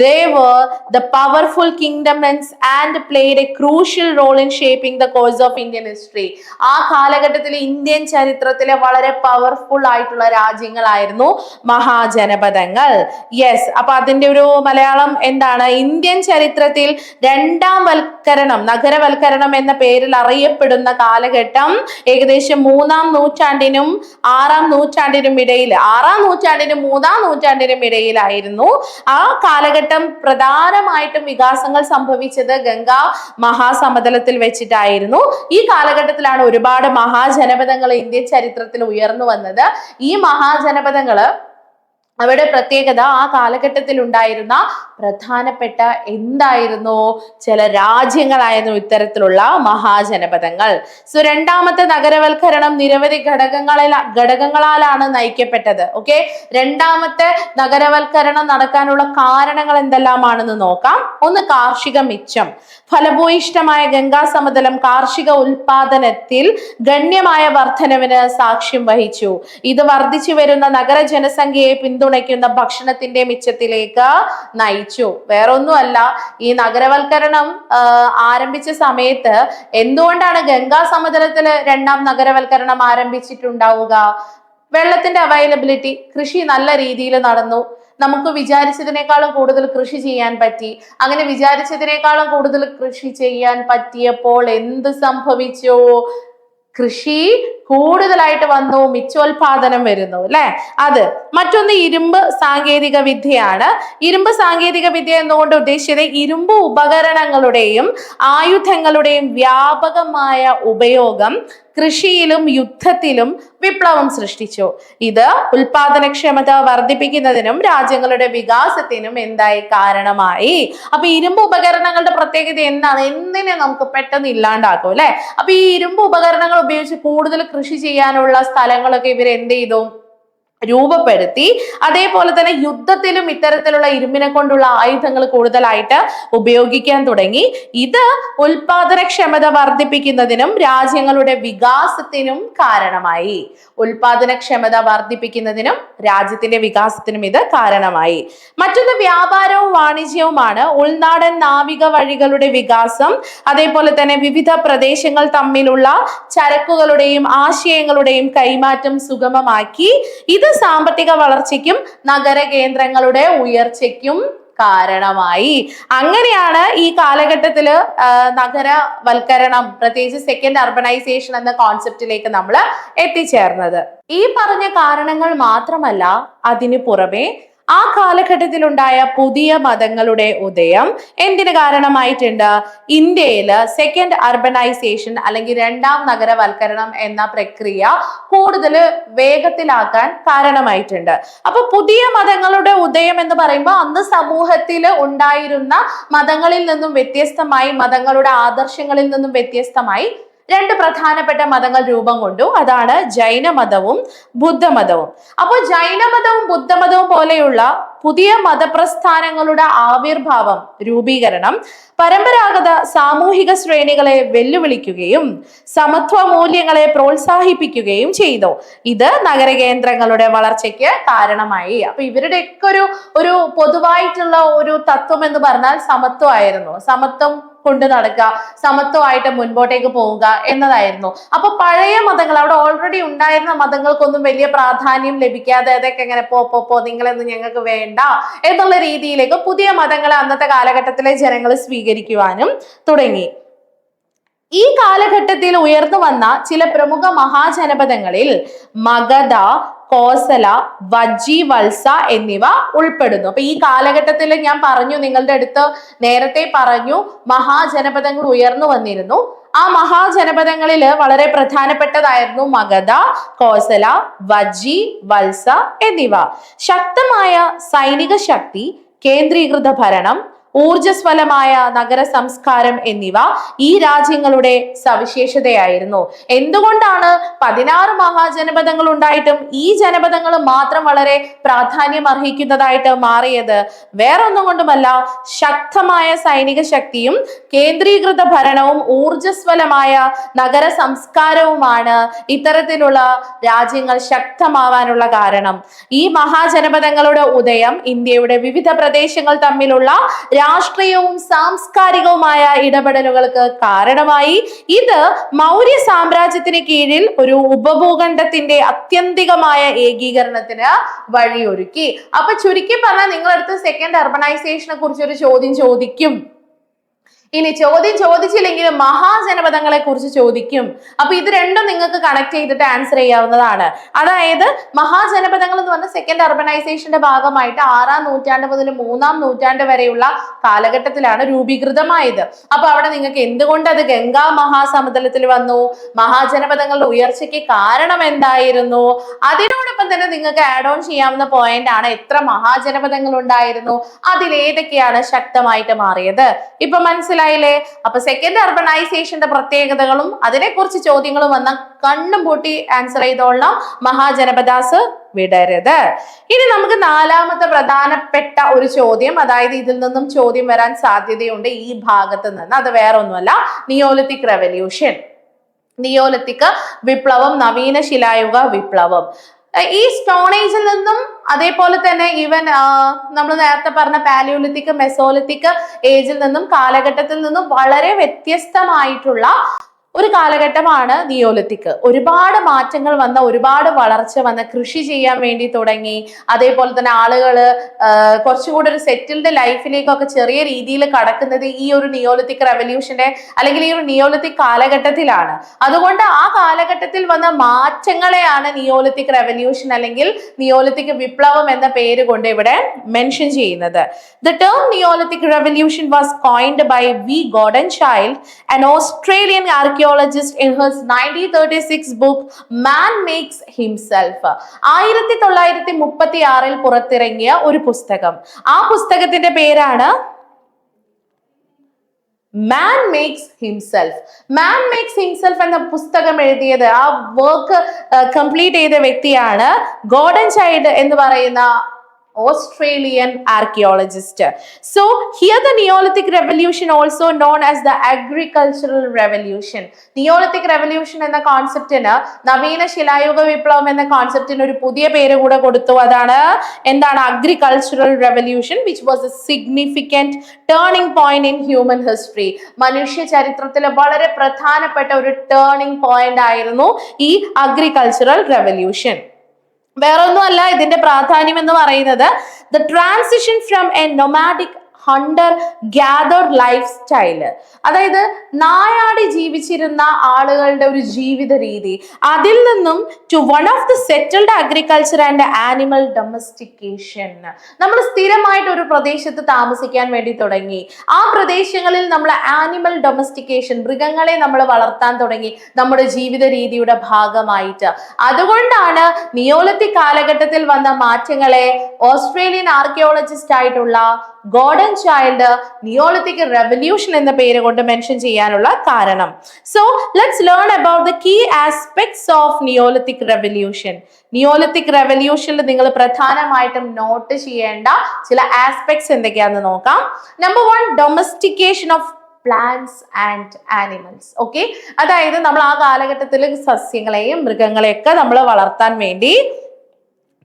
They were the powerful kingdoms and played a crucial role in shaping the course of Indian history. ആ കാലഘട്ടത്തിൽ ഇന്ത്യൻ ചരിത്രത്തിലെ വളരെ പവർഫുൾ ആയിട്ടുള്ള രാജ്യങ്ങളായിരുന്നു മഹാജനപദങ്ങൾ. യെസ്, അപ്പൊ അതിന്റെ ഒരു മലയാളം എന്താണ്? ഇന്ത്യൻ ചരിത്രത്തിൽ രണ്ടാം വൽക്കരണം, നഗരവൽക്കരണം എന്ന പേരിൽ അറിയപ്പെടുന്ന കാലഘട്ടം ഏകദേശം 3ാം നൂറ്റാണ്ടിനും 6ാം നൂറ്റാണ്ടിനും ഇടയിൽ, 6ാം നൂറ്റാണ്ടിനും 3ാം നൂറ്റാണ്ടിനും ഇടയിലായിരുന്നു. ആ കാലഘട്ടം പ്രധാനമായിട്ടും വികാസങ്ങൾ സംഭവിച്ചത് ഗംഗാ മഹാസമതലത്തിൽ വെച്ചിട്ടായിരുന്നു. ഈ കാലഘട്ടത്തിലാണ് ഒരുപാട് മഹാജനപദങ്ങൾ ഇന്ത്യൻ ചരിത്രത്തിൽ ഉയർന്നു വന്നത്. ഈ മഹാജനപദങ്ങള് അവരുടെ പ്രത്യേകത ആ കാലഘട്ടത്തിൽ ഉണ്ടായിരുന്ന പ്രധാനപ്പെട്ട എന്തായിരുന്നു? ചില രാജ്യങ്ങളായിരുന്നു ഇത്തരത്തിലുള്ള മഹാജനപദങ്ങൾ. സോ രണ്ടാമത്തെ നഗരവൽക്കരണം നിരവധി ഘടകങ്ങളാലാണ് നയിക്കപ്പെട്ടത്. ഓക്കെ, രണ്ടാമത്തെ നഗരവൽക്കരണം നടക്കാനുള്ള കാരണങ്ങൾ എന്തെല്ലാമാണെന്ന് നോക്കാം. ഒന്ന്, കാർഷിക മിച്ചം. ഫലഭൂയിഷ്ടമായ ഗംഗാ സമതലം കാർഷിക ഉൽപാദനത്തിൽ ഗണ്യമായ വർധനവിന് സാക്ഷ്യം വഹിച്ചു. ഇത് വർദ്ധിച്ചു വരുന്ന നഗര ജനസംഖ്യയെ പിന്തുണയ്ക്കുന്ന ഭക്ഷണത്തിന്റെ മിച്ചത്തിലേക്ക് നയിച്ചു. വേറൊന്നുമല്ല, ഈ നഗരവൽക്കരണം ആരംഭിച്ച സമയത്ത് എന്തുകൊണ്ടാണ് ഗംഗാ സമതലത്തില് രണ്ടാം നഗരവൽക്കരണം ആരംഭിച്ചിട്ടുണ്ടാവുക? വെള്ളത്തിന്റെ അവൈലബിലിറ്റി, കൃഷി നല്ല രീതിയിൽ നടന്നു, നമുക്ക് വിചാരിച്ചതിനേക്കാളും കൂടുതൽ കൃഷി ചെയ്യാൻ പറ്റി. അങ്ങനെ വിചാരിച്ചതിനേക്കാളും കൂടുതൽ കൃഷി ചെയ്യാൻ പറ്റിയപ്പോൾ എന്ത് സംഭവിച്ചു? കൃഷി കൂടുതലായിട്ട് വന്നു, മിച്ചോൽപാദനം വരുന്നു അല്ലെ. അത് മറ്റൊന്ന് ഇരുമ്പ് സാങ്കേതിക വിദ്യയാണ്. ഇരുമ്പ് സാങ്കേതിക വിദ്യ എന്നുകൊണ്ട് ഉദ്ദേശിച്ചത് ഇരുമ്പ് ഉപകരണങ്ങളുടെയും ആയുധങ്ങളുടെയും വ്യാപകമായ ഉപയോഗം കൃഷിയിലും യുദ്ധത്തിലും വിപ്ലവം സൃഷ്ടിച്ചു. ഇത് ഉൽപാദനക്ഷമത വർദ്ധിപ്പിക്കുന്നതിനും രാജ്യങ്ങളുടെ വികാസത്തിനും എന്തായി? കാരണമായി. അപ്പൊ ഇരുമ്പ് ഉപകരണങ്ങളുടെ പ്രത്യേകത എന്താണ്? എന്തിനെ നമുക്ക് പെട്ടെന്ന് ഇല്ലാണ്ടാക്കും അല്ലെ. അപ്പൊ ഈ ഇരുമ്പ് ഉപകരണങ്ങൾ ഉപയോഗിച്ച് കൂടുതൽ കൃഷി ചെയ്യാനുള്ള സ്ഥലങ്ങളൊക്കെ ഇവർ എന്ത് ചെയ്തു? രൂപപ്പെടുത്തി. അതേപോലെ തന്നെ യുദ്ധത്തിലും ഇത്തരത്തിലുള്ള ഇരുമ്പിനെ കൊണ്ടുള്ള ആയുധങ്ങൾ കൂടുതലായിട്ട് ഉപയോഗിക്കാൻ തുടങ്ങി. ഇത് ഉൽപാദനക്ഷമത വർദ്ധിപ്പിക്കുന്നതിനും രാജ്യങ്ങളുടെ വികാസത്തിനും കാരണമായി. ഉൽപാദനക്ഷമത വർദ്ധിപ്പിക്കുന്നതിനും രാജ്യത്തിന്റെ വികാസത്തിനും ഇത് കാരണമായി. മറ്റൊന്ന് വ്യാപാരവും വാണിജ്യവുമാണ്. ഉൾനാടൻ നാവിക വഴികളുടെ വികാസം, അതേപോലെ തന്നെ വിവിധ പ്രദേശങ്ങൾ തമ്മിലുള്ള ചരക്കുകളുടെയും ആശയങ്ങളുടെയും കൈമാറ്റം സുഗമമാക്കി. ഇത് സാമ്പത്തിക വളർച്ചയ്ക്കും നഗര കേന്ദ്രങ്ങളുടെ ഉയർച്ചയ്ക്കും കാരണമായി. അങ്ങനെയാണ് ഈ കാലഘട്ടത്തില് നഗരവൽക്കരണം, പ്രത്യേകിച്ച് സെക്കൻഡ് അർബനൈസേഷൻ എന്ന കോൺസെപ്റ്റിലേക്ക് നമ്മൾ എത്തിച്ചേർന്നത്. ഈ പറഞ്ഞ കാരണങ്ങൾ മാത്രമല്ല, അതിനു പുറമെ ആ കാലഘട്ടത്തിലുണ്ടായ പുതിയ മതങ്ങളുടെ ഉദയം എന്തിന് കാരണമായിട്ടുണ്ട്? ഇന്ത്യയില് സെക്കൻഡ് അർബനൈസേഷൻ അല്ലെങ്കിൽ രണ്ടാം നഗരവൽക്കരണം എന്ന പ്രക്രിയ കൂടുതൽ വേഗത്തിലാക്കാൻ കാരണമായിട്ടുണ്ട്. അപ്പൊ പുതിയ മതങ്ങളുടെ ഉദയം എന്ന് പറയുമ്പോൾ അന്ന് സമൂഹത്തിൽ ഉണ്ടായിരുന്ന മതങ്ങളിൽ നിന്നും വ്യത്യസ്തമായി, മതങ്ങളുടെ ആദർശങ്ങളിൽ നിന്നും വ്യത്യസ്തമായി രണ്ട് പ്രധാനപ്പെട്ട മതങ്ങൾ രൂപം കൊണ്ടു. അതാണ് ജൈനമതവും ബുദ്ധമതവും. അപ്പോൾ ജൈനമതവും ബുദ്ധമതവും പോലെയുള്ള പുതിയ മതപ്രസ്ഥാനങ്ങളുടെ ആവിർഭാവം, രൂപീകരണം പരമ്പരാഗത സാമൂഹിക ശ്രേണികളെ വെല്ലുവിളിക്കുകയും സമത്വ മൂല്യങ്ങളെ പ്രോത്സാഹിപ്പിക്കുകയും ചെയ്തു. ഇത് നഗരകേന്ദ്രങ്ങളുടെ വളർച്ചയ്ക്ക് കാരണമായി. അപ്പൊ ഇവരുടെയൊക്കെ ഒരു പൊതുവായിട്ടുള്ള ഒരു തത്വം എന്ന് പറഞ്ഞാൽ സമത്വമായിരുന്നു. സമത്വം കൊണ്ട് നടക്കുക, സമത്വമായിട്ട് മുൻപോട്ടേക്ക് പോവുക എന്നതായിരുന്നു. അപ്പൊ പഴയ മതങ്ങൾ, അവിടെ ഓൾറെഡി ഉണ്ടായിരുന്ന മതങ്ങൾക്കൊന്നും വലിയ പ്രാധാന്യം ലഭിക്കാതെ അതൊക്കെ എങ്ങനെ പോ നിങ്ങളൊന്നും ഞങ്ങൾക്ക് വേണ്ട എന്നുള്ള രീതിയിലേക്ക് പുതിയ മതങ്ങളെ അന്നത്തെ കാലഘട്ടത്തിലെ ജനങ്ങൾ സ്വീകരിക്കുവാനും തുടങ്ങി. ഈ കാലഘട്ടത്തിൽ ഉയർന്നു വന്ന ചില പ്രമുഖ മഹാജനപദങ്ങളിൽ മഗധ, കോസല, വജ്ജി, വത്സ എന്നിവ ഉൾപ്പെടുന്നു. അപ്പൊ ഈ കാലഘട്ടത്തിൽ ഞാൻ പറഞ്ഞു, നിങ്ങളുടെ അടുത്ത് നേരത്തെ പറഞ്ഞു, മഹാജനപദങ്ങൾ ഉയർന്നു വന്നിരുന്നു. ആ മഹാജനപദങ്ങളിൽ വളരെ പ്രധാനപ്പെട്ടതായിരുന്നു മഗധ, കോസല, വജ്ജി, വത്സ എന്നിവ. ശക്തമായ സൈനിക ശക്തി, കേന്ദ്രീകൃത ഭരണം, ഊർജസ്വലമായ നഗര സംസ്കാരം എന്നിവ ഈ രാജ്യങ്ങളുടെ സവിശേഷതയായിരുന്നു. എന്തുകൊണ്ടാണ് 16 മഹാജനപദങ്ങൾ ഉണ്ടായിട്ടും ഈ ജനപദങ്ങൾ മാത്രം വളരെ പ്രാധാന്യം അർഹിക്കുന്നതായിട്ട് മാറിയത്? വേറൊന്നും കൊണ്ടുമല്ല, ശക്തമായ സൈനിക ശക്തിയും കേന്ദ്രീകൃത ഭരണവും ഊർജസ്വലമായ നഗര സംസ്കാരവുമാണ് ഇത്തരത്തിലുള്ള രാജ്യങ്ങൾ ശക്തമാവാനുള്ള കാരണം. ഈ മഹാജനപദങ്ങളുടെ ഉദയം ഇന്ത്യയുടെ വിവിധ പ്രദേശങ്ങൾ തമ്മിലുള്ള രാഷ്ട്രീയവും സാംസ്കാരികവുമായ ഇടപെടലുകൾക്ക് കാരണമായി. ഇത് മൗര്യ സാമ്രാജ്യത്തിന് കീഴിൽ ഒരു ഉപഭൂഖണ്ഡത്തിന്റെ അത്യന്തികമായ ഏകീകരണത്തിന് വഴിയൊരുക്കി. അപ്പൊ ചുരുക്കി പറഞ്ഞാൽ നിങ്ങളടുത്ത് സെക്കൻഡ് അർബനൈസേഷനെ കുറിച്ച് ഒരു ചോദ്യം ചോദിക്കും. ഇനി ചോദ്യം ചോദിച്ചില്ലെങ്കിലും മഹാജനപദങ്ങളെ കുറിച്ച് ചോദിക്കും. അപ്പൊ ഇത് രണ്ടും നിങ്ങൾക്ക് കണക്ട് ചെയ്തിട്ട് ആൻസർ ചെയ്യാവുന്നതാണ്. അതായത് മഹാജനപദങ്ങൾ എന്ന് പറഞ്ഞ സെക്കൻഡ് അർബനൈസേഷന്റെ ഭാഗമായിട്ട് 6-ാം നൂറ്റാണ്ട് മുതൽ 3-ാം നൂറ്റാണ്ട് വരെയുള്ള കാലഘട്ടത്തിലാണ് രൂപീകൃതമായത്. അപ്പൊ അവിടെ നിങ്ങൾക്ക് എന്തുകൊണ്ട് അത് ഗംഗാ മഹാസമുദ്രത്തിൽ വന്നു, മഹാജനപദങ്ങളുടെ ഉയർച്ചയ്ക്ക് കാരണം എന്തായിരുന്നു, അതിനോടൊപ്പം തന്നെ നിങ്ങൾക്ക് ആഡ് ഓൺ ചെയ്യാവുന്ന പോയിന്റ് ആണ് എത്ര മഹാജനപദങ്ങൾ ഉണ്ടായിരുന്നു, അതിലേതൊക്കെയാണ് ശക്തമായിട്ട് മാറിയത്. ഇപ്പൊ മനസ്സിലായില്ലേ? അപ്പൊ സെക്കൻഡ് അർബനൈസേഷന്റെ പ്രത്യേകതകളും അതിനെക്കുറിച്ച് ചോദ്യങ്ങളും വന്ന കണ്ണും പൂട്ടി ആൻസർ ചെയ്തോളണം. മഹാജനപദാസ് വിടരുത്. ഇനി നമുക്ക് 4ാമത്തെ പ്രധാനപ്പെട്ട ഒരു ചോദ്യം, അതായത് ഇതിൽ നിന്നും ചോദ്യം വരാൻ സാധ്യതയുണ്ട് ഈ ഭാഗത്ത് നിന്ന്. അത് വേറെ ഒന്നുമല്ല, നിയോലിത്തിക് റെവല്യൂഷൻ, നിയോലിത്തിക് വിപ്ലവം, നവീന ശിലായുഗ വിപ്ലവം. ഈ സ്റ്റോൺ ഏജിൽ നിന്നും അതേപോലെ തന്നെ ഈവൻ നമ്മൾ നേരത്തെ പറഞ്ഞ പാലിയോലിത്തിക്, മെസോലിത്തിക് ഏജിൽ നിന്നും കാലഘട്ടത്തിൽ നിന്നും വളരെ വ്യത്യസ്തമായിട്ടുള്ള ഒരു കാലഘട്ടമാണ് നിയോലിത്തിക്. ഒരുപാട് മാറ്റങ്ങൾ വന്ന, ഒരുപാട് വളർച്ച വന്ന, കൃഷി ചെയ്യാൻ വേണ്ടി തുടങ്ങി. അതേപോലെ തന്നെ ആളുകൾ കുറച്ചുകൂടി ഒരു സെറ്റിൽഡ് ലൈഫിലേക്കൊക്കെ ചെറിയ രീതിയിൽ കടക്കുന്നത് ഈ ഒരു നിയോലിത്തിക് റെവല്യൂഷന്റെ അല്ലെങ്കിൽ ഈ ഒരു നിയോലിത്തിക് കാലഘട്ടത്തിലാണ്. അതുകൊണ്ട് ആ കാലഘട്ടത്തിൽ വന്ന മാറ്റങ്ങളെയാണ് നിയോലിത്തിക് റെവല്യൂഷൻ അല്ലെങ്കിൽ നിയോലിത്തിക് വിപ്ലവം എന്ന പേര് കൊണ്ട് ഇവിടെ മെൻഷൻ ചെയ്യുന്നത്. The term Neolithic Revolution was coined by V. Gordon Childe, an Australian archaeologist in his 1936 book Man Makes Himself. 1936 പുറത്തിറങ്ങിയ ഒരു പുസ്തകം. ആ പുസ്തകത്തിന്റെ പേരാണ് മാൻ മേക്സ് ഹിംസെൽഫ്. മാൻ മേക്സ് ഹിംസെൽഫ് എന്ന പുസ്തകം എഴുതിയത്, ആ വർക്ക് കംപ്ലീറ്റ് ചെയ്ത വ്യക്തിയാണ് ഗോർഡൻ ചൈൽഡ് എന്ന് പറയുന്ന Australian archaeologist. So here the Neolithic Revolution, also known as the Agricultural Revolution. Neolithic Revolution എന്ന കോൺസെപ്റ്റിന്, നവീന ശിലായുഗ വിപ്ലവം എന്ന കോൺസെപ്റ്റിന് ഒരു പുതിയ പേര് കൂടെ കൊടുത്തു. അതാണ് എന്താണ്? Agricultural Revolution, which was a significant turning point in human history. മനുഷ്യ ചരിത്രത്തിലെ വളരെ പ്രധാനപ്പെട്ട ഒരു ടേണിംഗ് പോയിന്റ് ആയിരുന്നു ഈ അഗ്രികൾച്ചറൽ റെവല്യൂഷൻ. വേറൊന്നുമല്ല, ഇതിന്റെ പ്രാധാന്യം എന്ന് പറയുന്നത് the transition from a nomadic hunter gatherer lifestyle, അതായത് നായാടി ജീവിച്ചിരുന്ന ആളുകളുടെ ഒരു ജീവിത രീതി, അതിൽ നിന്നും to one of the settled agriculture and animal domestication. നമ്മൾ സ്ഥിരമായിട്ട് ഒരു പ്രദേശത്ത് താമസിക്കാൻ വേണ്ടി തുടങ്ങി. ആ പ്രദേശങ്ങളിൽ നമ്മൾ ആനിമൽ ഡൊമസ്റ്റിക്കേഷൻ, മൃഗങ്ങളെ നമ്മൾ വളർത്താൻ തുടങ്ങി നമ്മുടെ ജീവിത രീതിയുടെ ഭാഗമായിട്ട്. അതുകൊണ്ടാണ് നിയോലിത്തിക് കാലഘട്ടത്തിൽ വന്ന മാറ്റങ്ങളെ ഓസ്ട്രേലിയൻ ആർക്കിയോളജിസ്റ്റ് ആയിട്ടുള്ള ഗോൾഡൻ ചൈൽഡ്, നിയോളിത്തിക് റെവല്യൂഷൻ എന്ന പേര് കൊണ്ട് മെൻഷൻ ചെയ്യാനുള്ള കാരണം. So let's learn about the key aspects of neolithic revolution. Neolithic റെവല്യൂഷനിൽ നിങ്ങൾ പ്രധാനമായിട്ടും നോട്ട് ചെയ്യേണ്ട ചില ആസ്പെക്ട്സ് എന്തൊക്കെയാണെന്ന് നോക്കാം. Number 1, domestication of plants and animals. Okay, അതായത് നമ്മൾ ആ കാലഘട്ടത്തിൽ സസ്യങ്ങളെയും മൃഗങ്ങളെയൊക്കെ നമ്മൾ വളർത്താൻ വേണ്ടി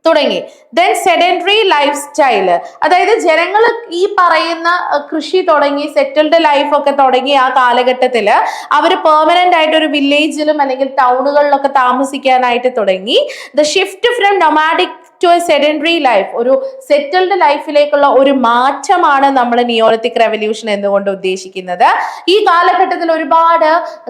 തുടങ്ങി. ദെൻ സെഡൻറ്ററി ലൈഫ് സ്റ്റൈല്, അതായത് ജനങ്ങൾ ഈ പറയുന്ന കൃഷി തുടങ്ങി സെറ്റിൽഡ് ലൈഫ് ഒക്കെ തുടങ്ങി ആ കാലഘട്ടത്തില് അവർ പെർമനന്റ് ആയിട്ട് ഒരു വില്ലേജിലും അല്ലെങ്കിൽ ടൗണുകളിലൊക്കെ താമസിക്കാനായിട്ട് തുടങ്ങി. The shift from nomadic to a sedentary life, ഒരു സെറ്റിൽഡ് ലൈഫിലേക്കുള്ള ഒരു മാറ്റമാണ് നമ്മൾ നിയോളിത്തിക് റെവല്യൂഷൻ എന്നുകൊണ്ട് ഉദ്ദേശിക്കുന്നത്. ഈ കാലഘട്ടത്തിൽ ഒരുപാട്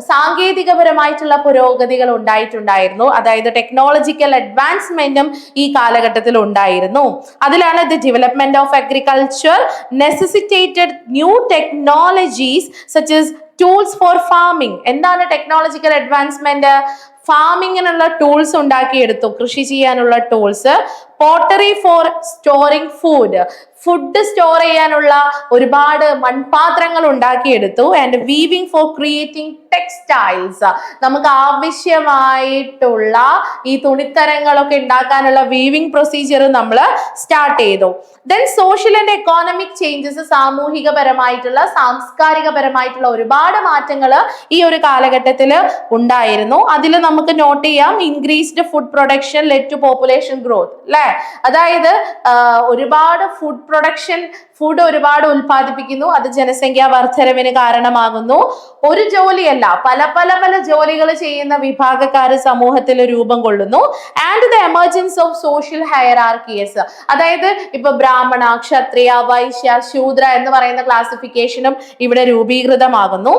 സാങ്കേതികപരമായിട്ടുള്ള പുരോഗതികൾ ഉണ്ടായിട്ടുണ്ടായിരുന്നു. അതായത് ടെക്നോളജിക്കൽ അഡ്വാൻസ്മെന്റും ഈ കാലഘട്ടത്തിൽ ഉണ്ടായിരുന്നു. അതിലാണ് the development of agriculture necessitated new technologies such as tools for farming. എന്താണ് ടെക്നോളജിക്കൽ അഡ്വാൻസ്മെന്റ്? ഫാമിങ്ങിനുള്ള ടൂൾസ് ഉണ്ടാക്കിയെടുത്തു, കൃഷി ചെയ്യാനുള്ള tools. Pottery for storing food store ചെയ്യാനുള്ള ഒരുപാട് മൺപാത്രങ്ങൾ ഉണ്ടാക്കിയെടുത്തു. And weaving for creating textiles, നമുക്ക് ആവശ്യമായിട്ടുള്ള ഈ തുണിത്തരങ്ങളൊക്കെ ഉണ്ടാക്കാനുള്ള വീവിംഗ് പ്രൊസീജിയർ നമ്മൾ സ്റ്റാർട്ട് ചെയ്തു. Then social and economic changes, സാമൂഹികപരമായിട്ടുള്ള സാംസ്കാരികപരമായിട്ടുള്ള ഒരുപാട് മാറ്റങ്ങൾ ഈ ഒരു കാലഘട്ടത്തിൽ ഉണ്ടായിരുന്നു. അതിൽ നമുക്ക് നോട്ട് ചെയ്യാം increased food production led to population growth, അല്ലെ? അതായത് ഒരുപാട് ഫുഡ് ഒരുപാട് ഉൽപ്പാദിപ്പിക്കുന്നു, അത് ജനസംഖ്യാ വർധനവിന് കാരണമാകുന്നു. ഒരു ജോലിയല്ല, പല പല പല ജോലികൾ ചെയ്യുന്ന വിഭാഗക്കാർ സമൂഹത്തിൽ രൂപം കൊള്ളുന്നു. And the emergence of social hierarchies, അതായത് ഇപ്പൊ ബ്രാഹ്മണ, ക്ഷത്രിയ, വൈശ്യ, ശൂദ്ര എന്ന് പറയുന്ന ക്ലാസിഫിക്കേഷനും ഇവിടെ രൂപീകൃതമാകുന്നു.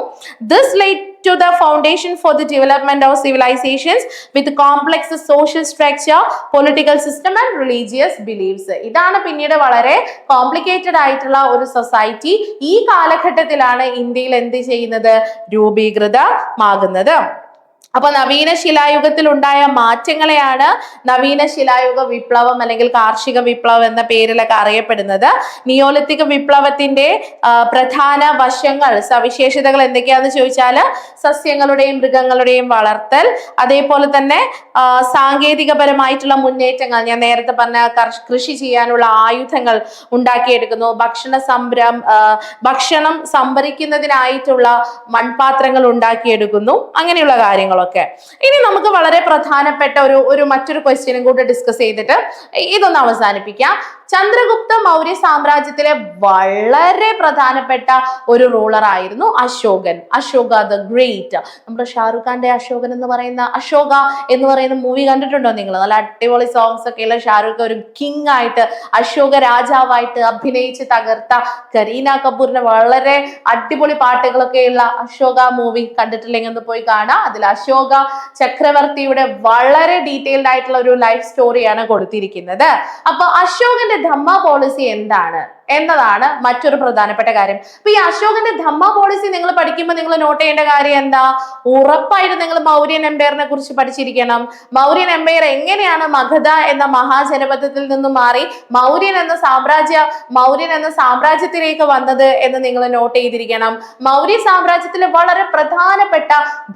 This laid to the foundation for the development of civilizations with complex social structure, political system and religious beliefs. ഇതാണ് പിന്നീട് വളരെ കോംപ്ലിക്കേറ്റഡ് ആയിട്ടുള്ള ഒരു സൊസൈറ്റി ഈ കാലഘട്ടത്തിലാണ് ഇന്ത്യയിൽ എന്ത് ചെയ്യുന്നത്? രൂപീകൃതമാകുന്നത്. അപ്പൊ നവീന ശിലായുഗത്തിൽ ഉണ്ടായ മാറ്റങ്ങളെയാണ് നവീന ശിലായുഗ വിപ്ലവം അല്ലെങ്കിൽ കാർഷിക വിപ്ലവം എന്ന പേരിലൊക്കെ അറിയപ്പെടുന്നത്. നിയോളിത്തിക് വിപ്ലവത്തിന്റെ പ്രധാന വശങ്ങൾ, സവിശേഷതകൾ എന്തൊക്കെയാന്ന് ചോദിച്ചാൽ സസ്യങ്ങളുടെയും മൃഗങ്ങളുടെയും വളർത്തൽ, അതേപോലെ തന്നെ സാങ്കേതികപരമായിട്ടുള്ള മുന്നേറ്റങ്ങൾ, ഞാൻ നേരത്തെ പറഞ്ഞ കൃഷി ചെയ്യാനുള്ള ആയുധങ്ങൾ ഉണ്ടാക്കിയെടുക്കുന്നു, ഭക്ഷണം സംഭരിക്കുന്നതിനായിട്ടുള്ള മൺപാത്രങ്ങൾ ഉണ്ടാക്കിയെടുക്കുന്നു, അങ്ങനെയുള്ള കാര്യങ്ങൾ. ഇനി നമുക്ക് വളരെ പ്രധാനപ്പെട്ട മറ്റൊരു ക്വസ്റ്റ്യനും കൂടെ ഡിസ്കസ് ചെയ്തിട്ട് ഇതൊന്ന് അവസാനിപ്പിക്കാം. ചന്ദ്രഗുപ്ത മൗര്യ സാമ്രാജ്യത്തിലെ വളരെ പ്രധാനപ്പെട്ട ഒരു റൂളർ ആയിരുന്നു അശോക ദ ഗ്രേറ്റ്. നമ്മുടെ ഷാറുഖ് ഖാന്റെ അശോകൻ എന്ന് പറയുന്ന മൂവി കണ്ടിട്ടുണ്ടോ നിങ്ങൾ? നല്ല അടിപൊളി സോങ്സ് ഒക്കെ ഉള്ള ഷാറുഖ് ഒരു കിങ് ആയിട്ട്, അശോക രാജാവായിട്ട് അഭിനയിച്ച് തകർത്ത, കരീന കപൂറിന്റെ വളരെ അടിപൊളി പാട്ടുകളൊക്കെ ഉള്ള അശോക മൂവി കണ്ടിട്ടില്ലെങ്കിൽ ഒന്ന് പോയി കാണാം. അതിൽ അശോക ചക്രവർത്തിയുടെ വളരെ ഡീറ്റെയിൽഡ് ആയിട്ടുള്ള ഒരു ലൈഫ് സ്റ്റോറിയാണ് കൊടുത്തിരിക്കുന്നത്. അപ്പൊ അശോകന്റെ ധമ്മ പോളിസി എന്താണ് എന്നതാണ് മറ്റൊരു പ്രധാനപ്പെട്ട കാര്യം. അപ്പൊ ഈ അശോകന്റെ ധമ്മ പോളിസി നിങ്ങൾ പഠിക്കുമ്പോൾ നിങ്ങൾ നോട്ട് ചെയ്യേണ്ട കാര്യം എന്താ? ഉറപ്പായിട്ട് നിങ്ങൾ മൗര്യൻ എംപയറിനെ കുറിച്ച് പഠിച്ചിരിക്കണം. മൗര്യൻ എംപയർ എങ്ങനെയാണ് മഗധ എന്ന മഹാജനപദത്തിൽ നിന്നും മാറി മൗര്യൻ എന്ന സാമ്രാജ്യത്തിലേക്ക് വന്നത് എന്ന് നിങ്ങൾ നോട്ട് ചെയ്തിരിക്കണം. മൗര്യ സാമ്രാജ്യത്തിലെ വളരെ പ്രധാനപ്പെട്ട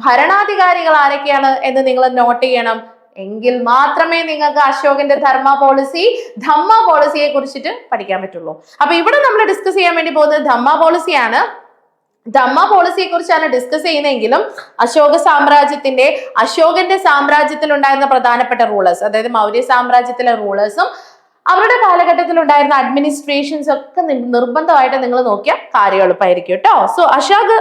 ഭരണാധികാരികൾ ആരൊക്കെയാണ് എന്ന് നിങ്ങൾ നോട്ട് ചെയ്യണം. എങ്കിൽ മാത്രമേ നിങ്ങൾക്ക് അശോകന്റെ ധമ്മ പോളിസിയെ കുറിച്ചിട്ട് പഠിക്കാൻ പറ്റുള്ളൂ. അപ്പൊ ഇവിടെ നമ്മൾ ഡിസ്കസ് ചെയ്യാൻ വേണ്ടി പോകുന്നത് ധമ്മ പോളിസിയാണ്. ധമ്മ പോളിസിയെ കുറിച്ചാണ് ഡിസ്കസ് ചെയ്യുന്നതെങ്കിലും അശോകന്റെ സാമ്രാജ്യത്തിൽ ഉണ്ടായിരുന്ന പ്രധാനപ്പെട്ട റൂളേഴ്സ്, അതായത് മൗര്യ സാമ്രാജ്യത്തിലെ റൂളേഴ്സും അവരുടെ കാലഘട്ടത്തിൽ ഉണ്ടായിരുന്ന അഡ്മിനിസ്ട്രേഷൻസ് ഒക്കെ നിർബന്ധമായിട്ട് നിങ്ങൾ നോക്കിയാൽ കാര്യം എളുപ്പമായിരിക്കും കേട്ടോ. So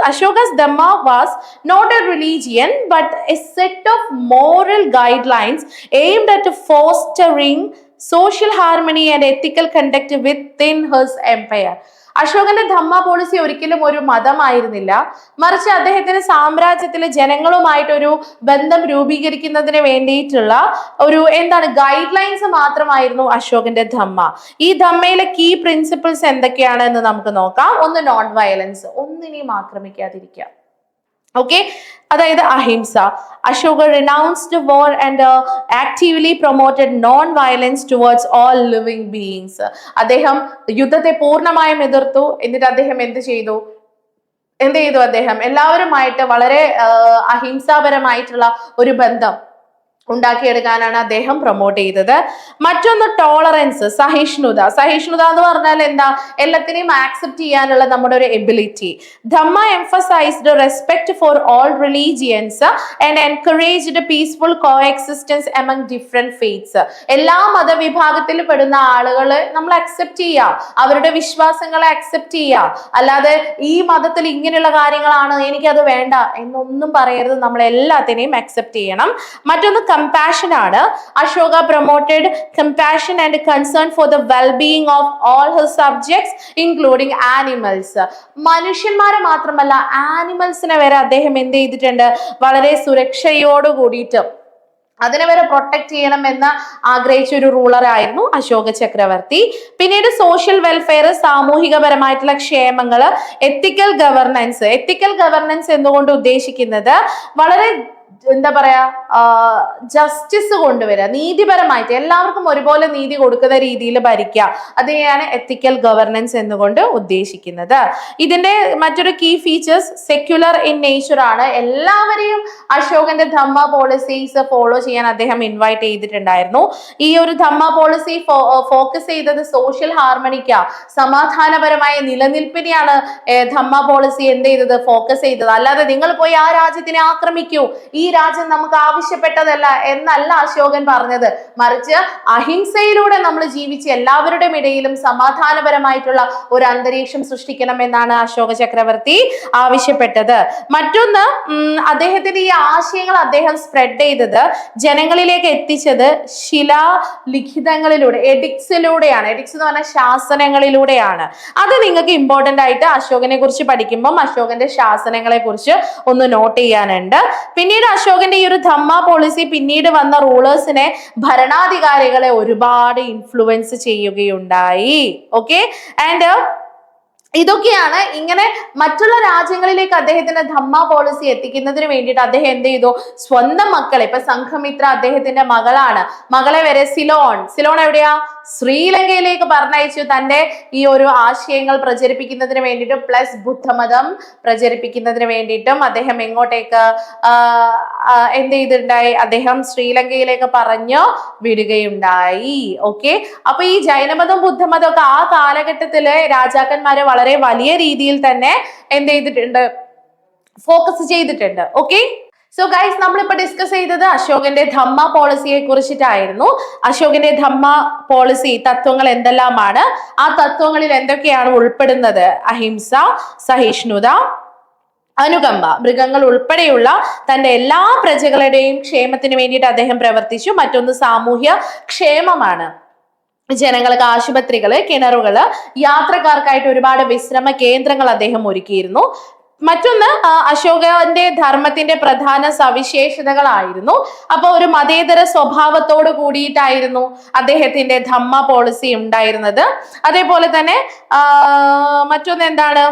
Ashoka's dhamma was not a religion but a set of moral guidelines aimed at fostering social harmony and ethical conduct within his empire. അശോകന്റെ ധമ്മ പോളിസി ഒരിക്കലും ഒരു മതമായിരുന്നില്ല, മറിച്ച് അദ്ദേഹത്തിന് സാമ്രാജ്യത്തിലെ ജനങ്ങളുമായിട്ടൊരു ബന്ധം രൂപീകരിക്കുന്നതിന് വേണ്ടിയിട്ടുള്ള ഗൈഡ് ലൈൻസ് മാത്രമായിരുന്നു അശോകന്റെ ധമ്മ. ഈ ധമ്മയിലെ കീ പ്രിൻസിപ്പിൾസ് എന്തൊക്കെയാണ് എന്ന് നമുക്ക് നോക്കാം. ഒന്ന്, നോൺ വയലൻസ്, ഒന്നിനെയും ആക്രമിക്കാതിരിക്കുക. ഓക്കെ, അതായത് അഹിംസ. Ashoka renounced war and actively promoted non-violence towards all living beings. അദ്ദേഹം യുദ്ധത്തെ പൂർണ്ണമായും എതിർത്തു. എന്നിട്ട് അദ്ദേഹം എന്ത് ചെയ്തു? അദ്ദേഹം എല്ലാവരുമായിട്ട് വളരെ അഹിംസാപരമായിട്ടുള്ള ഒരു ബന്ധം ഉണ്ടാക്കിയെടുക്കാനാണ് അദ്ദേഹം പ്രൊമോട്ട് ചെയ്തത്. മറ്റൊന്ന് ടോളറൻസ്, സഹിഷ്ണുത. സഹിഷ്ണുത എന്ന് പറഞ്ഞാൽ എന്താ? എല്ലാത്തിനെയും ആക്സെപ്റ്റ് ചെയ്യാനുള്ള നമ്മുടെ ഒരു ability. Dhamma emphasized respect for all religions and encouraged peaceful coexistence among different faiths. എല്ലാ മതവിഭാഗത്തിൽ പെടുന്ന ആളുകളെ നമ്മൾ അക്സെപ്റ്റ് ചെയ്യുക, അവരുടെ വിശ്വാസങ്ങളെ അക്സെപ്റ്റ് ചെയ്യുക. അല്ലാതെ ഈ മതത്തിൽ ഇങ്ങനെയുള്ള കാര്യങ്ങളാണ്, എനിക്കത് വേണ്ട എന്നൊന്നും പറയരുത്. നമ്മൾ എല്ലാത്തിനെയും അക്സെപ്റ്റ് ചെയ്യണം. മറ്റൊന്ന് compassion ആണ്. Ashoka promoted compassion and concern for the well-being of all his subjects including animals. മനുഷ്യന്മാരെ മാത്രമല്ല ആനിമൽസിനെ വരെ അദ്ദേഹം എന്ത് ചെയ്തിട്ടുണ്ട്? വളരെ സുരക്ഷയോട് കൂടിയിട്ട് അതിനെ വരെ പ്രൊട്ടക്ട് ചെയ്യണം എന്ന് ആഗ്രഹിച്ച ഒരു റൂളർ ആയിരുന്നു അശോക ചക്രവർത്തി. പിന്നീട് സോഷ്യൽ വെൽഫെയർ, സാമൂഹികപരമായിട്ടുള്ള ക്ഷേമങ്ങള്, എത്തിക്കൽ ഗവർണൻസ്. എത്തിക്കൽ ഗവർണൻസ് എന്നുകൊണ്ട് ഉദ്ദേശിക്കുന്നത് വളരെ എന്താ പറയാ, ജസ്റ്റിസ് കൊണ്ടുവരിക, നീതിപരമായിട്ട് എല്ലാവർക്കും ഒരുപോലെ നീതി കൊടുക്കുന്ന രീതിയിൽ ഭരിക്കുക. അതിനെയാണ് എത്തിക്കൽ ഗവർണൻസ് എന്നുകൊണ്ട് ഉദ്ദേശിക്കുന്നത്. ഇതിന്റെ മറ്റൊരു key features secular in nature ആണ്. എല്ലാവരെയും അശോകന്റെ ധമ്മ പോളിസീസ് ഫോളോ ചെയ്യാൻ അദ്ദേഹം ഇൻവൈറ്റ് ചെയ്തിട്ടുണ്ടായിരുന്നു. ഈ ഒരു ധമ്മ പോളിസി ഫോക്കസ് ചെയ്തത് സോഷ്യൽ ഹാർമണിക്കാ, സമാധാനപരമായ നിലനിൽപ്പിനെയാണ് ധമ്മ പോളിസി എന്ത് ചെയ്തത്? ഫോക്കസ് ചെയ്തത്. അല്ലാതെ നിങ്ങൾ പോയി ആ രാജ്യത്തിനെ ആക്രമിക്കൂ, ഈ രാജ്യം നമുക്ക് ആവശ്യപ്പെട്ടതല്ല എന്നല്ല അശോകൻ പറഞ്ഞത്. മറിച്ച് അഹിംസയിലൂടെ നമ്മൾ ജീവിച്ച് എല്ലാവരുടെയും ഇടയിലും സമാധാനപരമായിട്ടുള്ള ഒരു അന്തരീക്ഷം സൃഷ്ടിക്കണം എന്നാണ് അശോക ചക്രവർത്തി ആവശ്യപ്പെട്ടത്. മറ്റൊന്ന്, അദ്ദേഹത്തിന്റെ ഈ ആശയങ്ങൾ അദ്ദേഹം സ്പ്രെഡ് ചെയ്തത്, ജനങ്ങളിലേക്ക് എത്തിച്ചത് ശിലാലിഖിതങ്ങളിലൂടെ, എഡിക്സിലൂടെയാണ്. എഡിക്സ് എന്ന് പറഞ്ഞാൽ ശാസനങ്ങളിലൂടെയാണ്. അത് നിങ്ങൾക്ക് ഇമ്പോർട്ടന്റ് ആയിട്ട് അശോകനെ കുറിച്ച് പഠിക്കുമ്പോൾ അശോകന്റെ ശാസനങ്ങളെ കുറിച്ച് ഒന്ന് നോട്ട് ചെയ്യാനുണ്ട്. പിന്നീട് അശോകന്റെ ഈ ഒരു ധമ്മ പോളിസി പിന്നീട് വന്ന റൂളേഴ്സിനെ, ഭരണാധികാരികളെ ഒരുപാട് ഇൻഫ്ലുവൻസ് ചെയ്യുകയുണ്ടായി. ഓക്കെ, ആൻഡ് ഇതൊക്കെയാണ് ഇങ്ങനെ മറ്റുള്ള രാജ്യങ്ങളിലേക്ക് അദ്ദേഹത്തിന്റെ ധമ്മ പോളിസി എത്തിക്കുന്നതിന് വേണ്ടിയിട്ട് അദ്ദേഹം എന്ത് ചെയ്തു? സ്വന്തം മക്കളെ, ഇപ്പൊ സംഘമിത്ര അദ്ദേഹത്തിന്റെ മകളാണ്, മകളെ വരെ സിലോൺ എവിടെയാ? ശ്രീലങ്കയിലേക്ക് പറഞ്ഞയച്ചു. തന്റെ ഈ ഒരു ആശയങ്ങൾ പ്രചരിപ്പിക്കുന്നതിന് വേണ്ടിയിട്ടും പ്ലസ് ബുദ്ധമതം പ്രചരിപ്പിക്കുന്നതിന് വേണ്ടിയിട്ടും അദ്ദേഹം എങ്ങോട്ടേക്ക് എന്ത് ചെയ്തിട്ടുണ്ടായി? അദ്ദേഹം ശ്രീലങ്കയിലേക്ക് പറഞ്ഞു വിടുകയുണ്ടായി. ഓക്കെ, അപ്പൊ ഈ ജൈനമതം ബുദ്ധമതം ഒക്കെ ആ കാലഘട്ടത്തില് രാജാക്കന്മാരെ വളരെ വലിയ രീതിയിൽ തന്നെ എന്ത് ചെയ്തിട്ടുണ്ട്? ഫോക്കസ് ചെയ്തിട്ടുണ്ട്. ഓക്കെ, സോ ഗൈസ്, നമ്മളിപ്പോ ഡിസ്കസ് ചെയ്തത് അശോകന്റെ ധമ്മ പോളിസിയെ കുറിച്ചിട്ടായിരുന്നു. അശോകന്റെ ധമ്മ പോളിസി തത്വങ്ങൾ എന്തെല്ലാമാണ്? ആ തത്വങ്ങളിൽ എന്തൊക്കെയാണ് ഉൾപ്പെടുന്നത്? അഹിംസ, സഹിഷ്ണുത, അനുകമ്പ, മൃഗങ്ങൾ ഉൾപ്പെടെയുള്ള തന്റെ എല്ലാ പ്രജകളുടെയും ക്ഷേമത്തിന് വേണ്ടിയിട്ട് അദ്ദേഹം പ്രവർത്തിച്ചു. മറ്റൊന്ന് സാമൂഹ്യ ക്ഷേമമാണ്. ജനങ്ങൾക്ക് ആശുപത്രികള്, കിണറുകള്, യാത്രക്കാർക്കായിട്ട് ഒരുപാട് വിശ്രമ കേന്ദ്രങ്ങൾ അദ്ദേഹം ഒരുക്കിയിരുന്നു. മറ്റൊന്ന്, അശോകന്റെ ധർമ്മത്തിന്റെ പ്രധാന സവിശേഷതകളായിരുന്നു. അപ്പൊ ഒരു മതേതര സ്വഭാവത്തോട് കൂടിയിട്ടായിരുന്നു അദ്ദേഹത്തിന്റെ ധമ്മ പോളിസി ഉണ്ടായിരുന്നത്. അതേപോലെ തന്നെ മറ്റൊന്ന് എന്താണ്?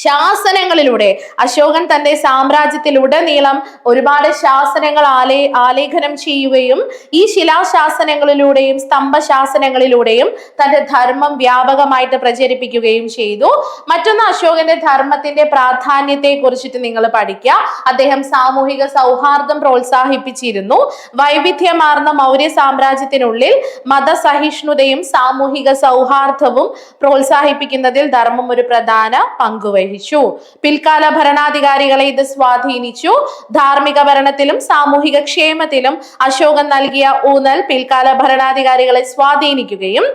ശാസനങ്ങളിലൂടെ അശോകൻ തന്റെ സാമ്രാജ്യത്തിലുടനീളം ഒരുപാട് ശാസനങ്ങൾ ആലേഖനം ചെയ്യുകയും ഈ ശിലാശാസനങ്ങളിലൂടെയും സ്തംഭശാസനങ്ങളിലൂടെയും തന്റെ ധർമ്മം വ്യാപകമായിട്ട് പ്രചരിപ്പിക്കുകയും ചെയ്തു. മറ്റൊന്ന്, അശോകന്റെ ധർമ്മത്തിന്റെ പ്രാധാന്യത്തെ കുറിച്ചിട്ട് നിങ്ങൾ പഠിക്കുക. അദ്ദേഹം സാമൂഹിക സൗഹാർദ്ദം പ്രോത്സാഹിപ്പിച്ചിരുന്നു. വൈവിധ്യമാർന്ന മൗര്യ സാമ്രാജ്യത്തിനുള്ളിൽ മതസഹിഷ്ണുതയും സാമൂഹിക സൗഹാർദ്ദവും പ്രോത്സാഹിപ്പിക്കുന്നതിൽ ധർമ്മം ഒരു പ്രധാന പങ്കുവഹിച്ചു. പിൽക്കാല ഭരണാധികാരികളെ ഇത് സ്വാധീനിച്ചു. ധാർമ്മിക ഭരണത്തിലും സാമൂഹിക ക്ഷേമത്തിലും അശോകൻ നൽകിയ ഊന്നൽ പിൽക്കാല ഭരണാധികാരികളെ സ്വാധീനിക്കുകയും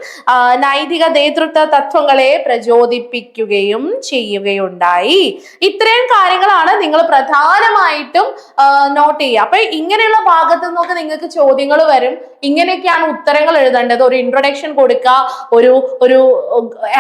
നൈതിക നേതൃത്വ തത്വങ്ങളെ പ്രചോദിപ്പിക്കുകയും ചെയ്യുകയുണ്ടായി. ഇത്രയും കാര്യങ്ങളാണ് നിങ്ങൾ പ്രധാനമായിട്ടും നോട്ട് ചെയ്യുക. അപ്പൊ ഇങ്ങനെയുള്ള ഭാഗത്തു നിന്നൊക്കെ നിങ്ങൾക്ക് ചോദ്യങ്ങൾ വരും. ഇങ്ങനെയൊക്കെയാണ് ഉത്തരങ്ങൾ എഴുതേണ്ടത്. ഒരു ഇൻട്രൊഡക്ഷൻ കൊടുക്കുക, ഒരു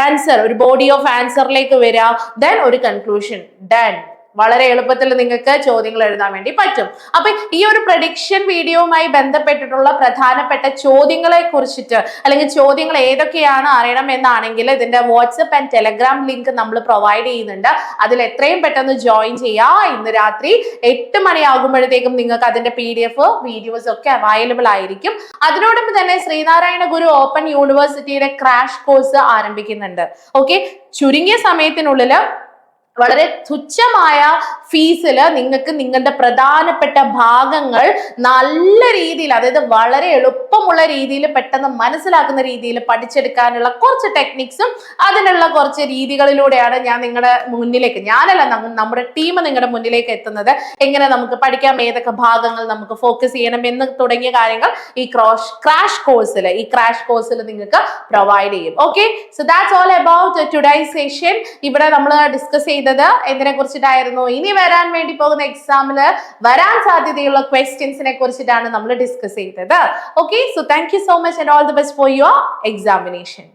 ആൻസർ, ഒരു ബോഡി ഓഫ് ആൻസറിലേക്ക് വരിക, ദെൻ ഒരു കൺക്ലൂഷൻ, ഡൺ. വളരെ എളുപ്പത്തിൽ നിങ്ങൾക്ക് ചോദ്യങ്ങൾ എഴുതാൻ വേണ്ടി പറ്റും. അപ്പൊ ഈ ഒരു പ്രഡിക്ഷൻ വീഡിയോയുമായി ബന്ധപ്പെട്ടിട്ടുള്ള പ്രധാനപ്പെട്ട ചോദ്യങ്ങളെ കുറിച്ചിട്ട് അല്ലെങ്കിൽ ചോദ്യങ്ങൾ ഏതൊക്കെയാണ് അറിയണം എന്നാണെങ്കിൽ ഇതിന്റെ വാട്സ്ആപ്പ് ആൻഡ് ടെലഗ്രാം ലിങ്ക് നമ്മൾ പ്രൊവൈഡ് ചെയ്യുന്നുണ്ട്. അതിൽ എത്രയും പെട്ടെന്ന് ജോയിൻ ചെയ്യുക. ഇന്ന് രാത്രി 8 മണിയാകുമ്പോഴത്തേക്കും നിങ്ങൾക്ക് അതിന്റെ PDF വീഡിയോസ് ഒക്കെ അവൈലബിൾ ആയിരിക്കും. അതിനോടൊപ്പം തന്നെ ശ്രീനാരായണ ഗുരു ഓപ്പൺ യൂണിവേഴ്സിറ്റിയുടെ ക്രാഷ് കോഴ്സ് ആരംഭിക്കുന്നുണ്ട്. ഓക്കെ, ചുരുങ്ങിയ സമയത്തിനുള്ളിൽ വളരെ തുച്ഛമായ ഫീസിൽ നിങ്ങൾക്ക് നിങ്ങളുടെ പ്രധാനപ്പെട്ട ഭാഗങ്ങൾ നല്ല രീതിയിൽ, അതായത് വളരെ എളുപ്പമുള്ള രീതിയിൽ പെട്ടെന്ന് മനസ്സിലാക്കുന്ന രീതിയിൽ പഠിച്ചെടുക്കാനുള്ള കുറച്ച് ടെക്നിക്സും അതിനുള്ള കുറച്ച് രീതികളിലൂടെയാണ് ഞാൻ നിങ്ങളുടെ മുന്നിലേക്ക്, ഞാനല്ല നമ്മുടെ ടീം നിങ്ങളുടെ മുന്നിലേക്ക് എത്തുന്നത്. എങ്ങനെ നമുക്ക് പഠിക്കാം, ഏതൊക്കെ ഭാഗങ്ങൾ നമുക്ക് ഫോക്കസ് ചെയ്യണം എന്ന് തുടങ്ങിയ കാര്യങ്ങൾ ഈ ക്രാഷ് കോഴ്സിൽ നിങ്ങൾക്ക് പ്രൊവൈഡ് ചെയ്യും. Okay, so that's all about today's session. ഇവിടെ നമ്മൾ ഡിസ്കസ് ചെയ്തത് എന്തിനെ കുറിച്ചിട്ടായിരുന്നു? ഇനി വരാൻ വേണ്ടി പോകുന്ന എക്സാമില് വരാൻ സാധ്യതയുള്ള ക്വസ്റ്റ്യൻസിനെ കുറിച്ചിട്ടാണ് നമ്മൾ ഡിസ്കസ് ചെയ്തത്. Okay, so thank you so much and all the best for your examination.